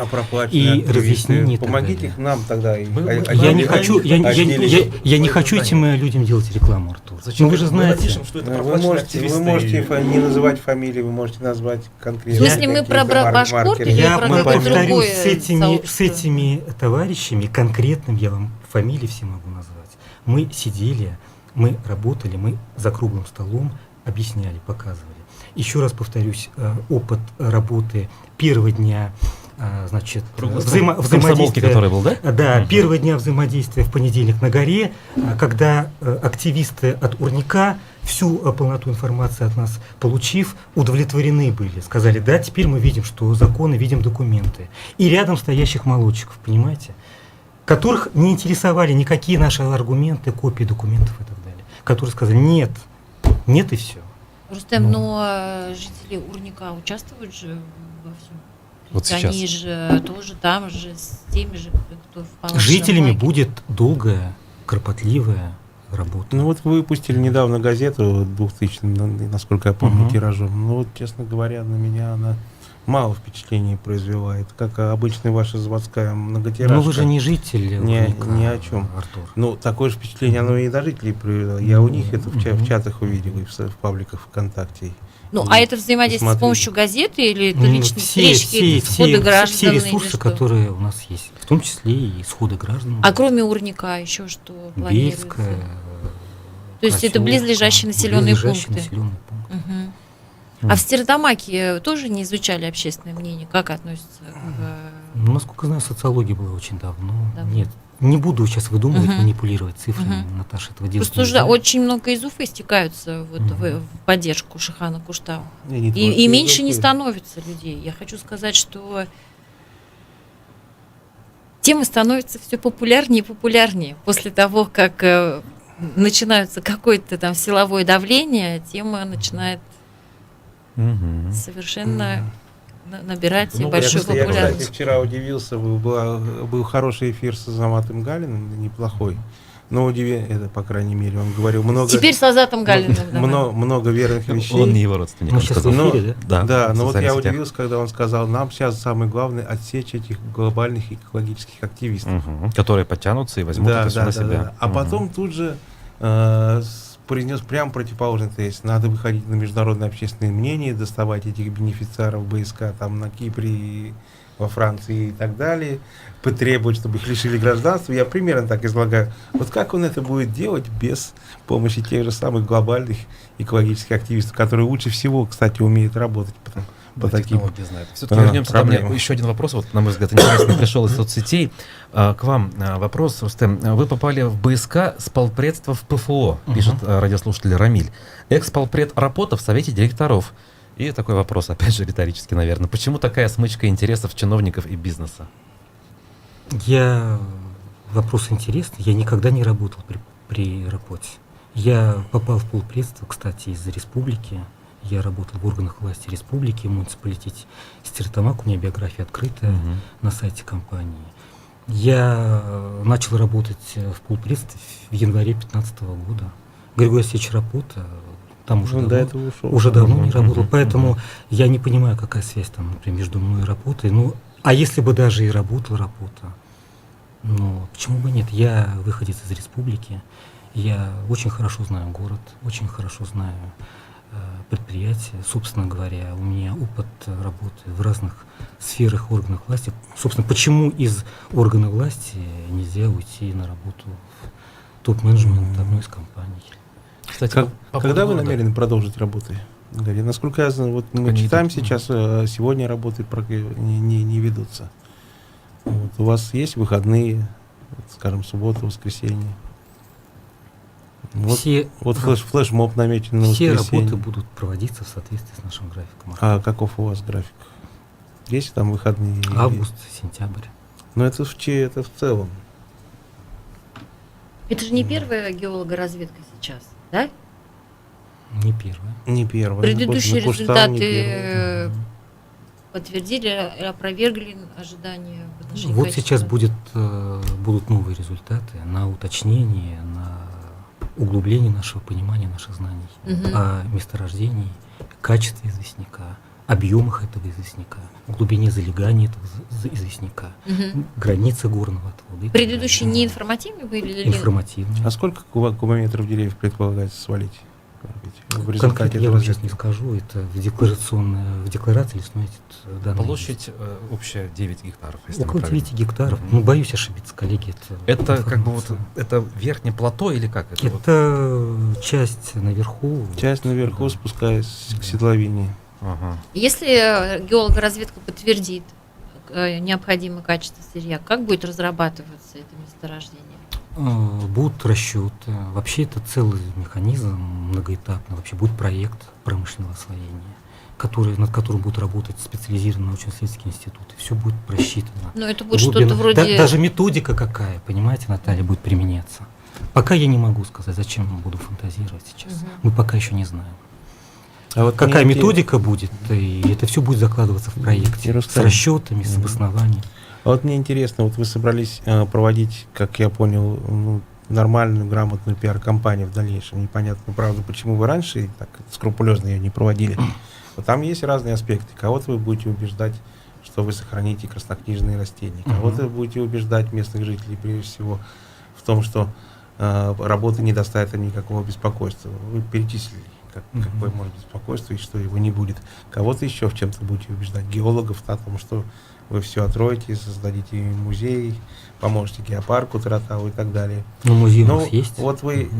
D: и разъяснение.
F: Помогите нам тогда.
D: Я не хочу этим людям делать рекламу, Артур.
C: Зачем?
D: Вы же знаете.
F: Вы можете не называть фамилии, вы можете назвать конкретно.
E: В смысле, мы про Башкорт или про какое-то другое сообщество?
D: С этими товарищами, конкретным я вам фамилии все могу назвать. Мы сидели, мы работали, мы за круглым столом объясняли, показывали. Еще раз повторюсь, опыт работы первого дня, значит, взаимодействия,
C: который был, да?
D: Да, первого дня взаимодействия в понедельник на горе, когда активисты от Урняка всю полноту информации от нас получив, удовлетворены были. Сказали, да, теперь мы видим, что законы, видим документы. И рядом стоящих молодчиков, понимаете, которых не интересовали никакие наши аргументы, копии документов и так далее. Которые сказали, нет и все.
E: Рустем, но жители Урняка участвуют же во всем?
C: Вот сейчас.
E: Они же тоже там же с теми же, кто впал в
D: Жителями
E: лагерь.
D: будет долгая, кропотливая работа.
F: Ну вот вы выпустили недавно газету 2000, насколько я помню,
D: Мгм.
F: тиражом. Ну вот, честно говоря, на меня она мало впечатлений произвела. Как обычная ваша заводская многотиражка.
D: Но вы же не житель Лужника,
F: ни о чем.
D: Артур.
F: Ну, такое же впечатление оно и до жителей привело. Я у них это в
D: Мгм.
F: чатах увидел, и в пабликах ВКонтакте.
E: Ну,
F: И
E: а это взаимодействие с
F: посмотрели.
E: помощью газеты или это
D: Ну,
E: личные встречи, или сходы граждан?
D: все
E: или
D: ресурсы,
E: что?
D: которые у нас есть, в том числе и сходы граждан.
E: А кроме Урника еще что планируется?
D: Бельская,
E: То есть это
D: Красиловка,
E: близлежащие населенные
D: близлежащие
E: пункты?
D: населенные пункты.
E: Мгм. А в Стерлитамаке тоже не изучали общественное мнение? Как относятся к...
D: Ну, насколько знаю, социология была очень давно.
E: Давно.
D: Нет, не буду сейчас выдумывать,
E: Мгм.
D: манипулировать цифрами.
E: Мгм.
D: Наташа этого делать
E: Просто уже
D: нельзя.
E: очень много из Уфы стекаются вот
D: Мгм.
E: в поддержку Шихана Куштау.
F: И не
E: И
F: только из
E: меньше не
F: Уфы.
E: становится людей. Я хочу сказать, что тема становится все популярнее и популярнее. После того, как начинается какое-то там силовое давление, тема начинает
C: Мгм.
E: совершенно набирать
C: Ну,
E: большую
F: Я,
E: популярность.
F: кстати, вчера удивился, был хороший эфир с Азаматом Галиным, неплохой. Но это, по крайней мере, он говорил много...
E: Теперь с Азатом Галиным. давай.
F: Много верных вещей.
C: Он не его родственник.
D: Мы
C: он
D: сейчас
C: сказал.
D: в
F: Но-
D: эфире, да?
C: Да,
F: но
C: в
F: вот я
C: социальных сетях.
F: удивился, когда он сказал, нам сейчас самое главное отсечь этих глобальных экологических активистов.
C: Мгм. Которые подтянутся и возьмут это все на себя.
F: А
C: Мгм.
F: потом тут же произнес прям противоположный тезис. Надо выходить на международное общественное мнение, доставать этих бенефициаров БСК там на Кипре, и во Франции и так далее, потребовать, чтобы их лишили гражданства. Я примерно так излагаю. Вот как он это будет делать без помощи тех же самых глобальных экологических активистов, которые лучше всего, кстати, умеют работать по таким
C: Все-таки вернемся ко мне.
F: проблемам.
C: Еще один вопрос, вот, на мой взгляд, интересный пришел из соцсетей. К вам вопрос, Рустем. Вы попали в БСК с полпредства в ПФО, пишет радиослушатель Рамиль. Экс-полпред работа в совете директоров. И такой вопрос, опять же, риторический, наверное. Почему такая смычка интересов чиновников и бизнеса?
D: Вопрос интересный. Я никогда не работал при работе. Я попал в полпредство, кстати, из республики. Я работал в органах власти республики, в муниципалитете Стерлитамак. У меня биография открытая на сайте компании. Я начал работать в полпредстве в январе 2015 года. Григорий Алексеевич Рапота там уже,
F: До этого ушел.
D: уже давно не работал, поэтому я не понимаю, какая связь там, например, между мной и работой. Ну, а если бы даже и работал Рапота, ну, почему бы нет? Я выходец из республики, я очень хорошо знаю город, очень хорошо знаю предприятия. Собственно говоря, у меня опыт работы в разных сферах органов власти. Собственно, почему из органов власти нельзя уйти на работу в топ-менеджмент одной из компаний?
C: Кстати,
F: Когда вы намерены продолжить работу? Гарри? Насколько я знаю, вот мы
C: Они
F: читаем
C: идут.
F: сейчас, сегодня работы не ведутся. Вот, у вас есть выходные, вот, скажем, суббота, воскресенье? Вот,
D: Все,
F: вот флешмоб намечен на
D: все
F: воскресенье.
D: работы будут проводиться в соответствии с нашим графиком.
F: А каков у вас график? Есть там выходные? или-
D: Август, сентябрь.
F: Ну это это в целом.
E: Это же не первая геологоразведка сейчас, да?
D: Не первое.
F: Не первое.
E: Предыдущие
F: На Куштау не
E: результаты
F: первое.
E: подтвердили, опровергли ожидания в отношении
D: Вот
E: качества.
D: сейчас будут новые результаты на уточнение, на углубление нашего понимания, наших знаний
E: Мгм.
D: о месторождении, качестве известняка, объемах этого известняка, глубине залегания этого известняка,
E: Мгм.
D: границы горного отвода. и так
E: Предыдущие
D: далее.
E: не информативные были или
D: Информативные.
F: А сколько кубометров деревьев предполагается свалить? В результате
D: Конкретно я
F: этого
D: вам сейчас не скажу, это в декларации лесной данные.
C: Площадь общая 9 гектаров. если
D: Около
C: мы правильно.
D: 9 гектаров. Ну, боюсь ошибиться, коллеги.
C: Это как бы вот
D: информация.
C: это верхнее плато или как это? вот?
D: Это часть наверху.
F: Часть наверху,
D: Да.
F: спускаясь к седловине.
C: Ага.
E: Если геологоразведка подтвердит необходимое качество сырья, как будет разрабатываться это месторождение?
D: Будут расчеты. Вообще это целый механизм многоэтапный. Вообще будет проект промышленного освоения, над которым будут работать специализированные научно-исследовательские институты. Все будет просчитано.
E: Ну, это будет
D: Глубина.
E: что-то вроде...
D: Даже методика какая, понимаете, Наталья, будет применяться. Пока я не могу сказать, зачем буду фантазировать сейчас.
E: Мгм.
D: Мы пока еще не знаем.
F: А вот
D: какая
F: мне
D: методика будет, и это все будет закладываться в проекте. С расчетами, с обоснованием.
F: А вот мне интересно, вот вы собрались проводить, как я понял, нормальную, грамотную пиар-компанию в дальнейшем. Непонятно, правда, почему вы раньше так скрупулезно ее не проводили. Вот там есть разные аспекты. Кого-то вы будете убеждать, что вы сохраните краснокнижные растения. Кого-то вы будете убеждать местных жителей, прежде всего, в том, что работа не доставит им никакого беспокойства. Вы перечислили, какое может беспокойство и что его не будет. Кого-то еще в чем-то будете убеждать. Геологов о том, что вы все отроете, создадите музей, поможете геопарку Таратау и так далее.
D: Ну, музей у нас есть.
F: Вот вы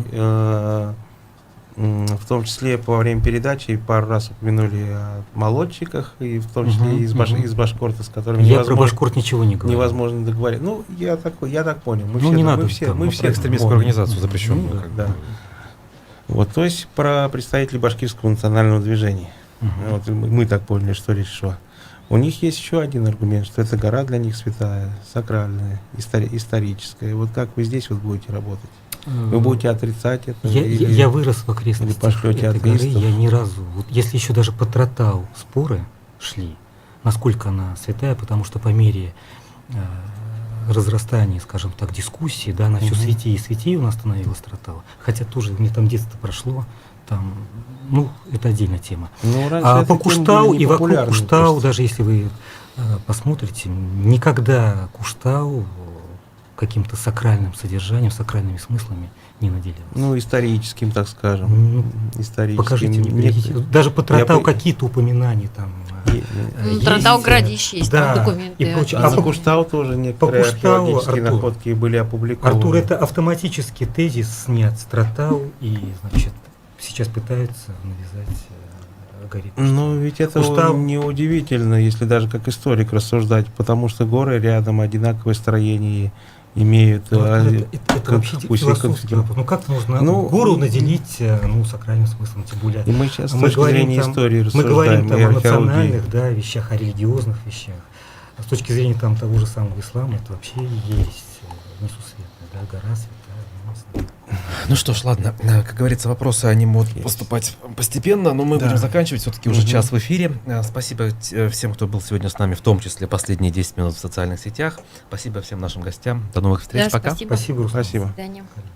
F: в том числе во время передачи пару раз упомянули о молодчиках, и в том числе из Башкорта, с которыми
D: я про Башкорт ничего не говорю.
F: Невозможно договориться. Ну, я так понял.
D: Мы все
C: экстремистскую организацию запрещенную.
F: Да. Вот, то есть про представителей башкирского национального движения. Вот, мы так поняли, что речь шла. У них есть еще один аргумент, что эта гора для них святая, сакральная, историческая. Вот как вы здесь вот будете работать? Вы будете отрицать это?
D: Я вырос в окрестностях этой горы, я ни разу, вот если еще даже по Таратау споры шли, насколько она святая, потому что по мере разрастания, скажем так, дискуссии, да, она все святее и святее у нас становилась Таратау, хотя тоже мне там детство прошло, там, ну, это отдельная тема. А по Куштау и вокруг Куштау, даже если вы посмотрите, никогда Куштау каким-то сакральным содержанием, сакральными смыслами не наделялся.
F: Ну, историческим, так скажем. Историческим.
D: Покажите мне. Даже по Таратау какие-то упоминания там.
E: Таратау городище есть,
D: да,
E: там документы.
F: И прочее. А по Куштау тоже некоторые археологические находки были опубликованы.
D: Артур, это автоматический тезис снят с Таратау, и, значит, сейчас пытаются навязать горе.
F: Ну, ведь это не удивительно, если даже как историк рассуждать, потому что горы рядом, одинаковое строение имеют.
D: Это вообще философский вопрос. Ну как можно гору наделить сакральным смыслом, тем более.
F: И мы сейчас с точки зрения истории рассуждаем.
D: Мы говорим там о национальных вещах, о религиозных вещах. А с точки зрения там того же самого ислама, это вообще есть несусветная, гора святая.
C: Ну что ж, ладно, как говорится, вопросы, они могут поступать постепенно, но мы будем заканчивать, все-таки уже час в эфире. Спасибо всем, кто был сегодня с нами, в том числе последние 10 минут в социальных сетях. Спасибо всем нашим гостям. До новых встреч, пока.
E: Спасибо.
F: Спасибо.
E: До свидания.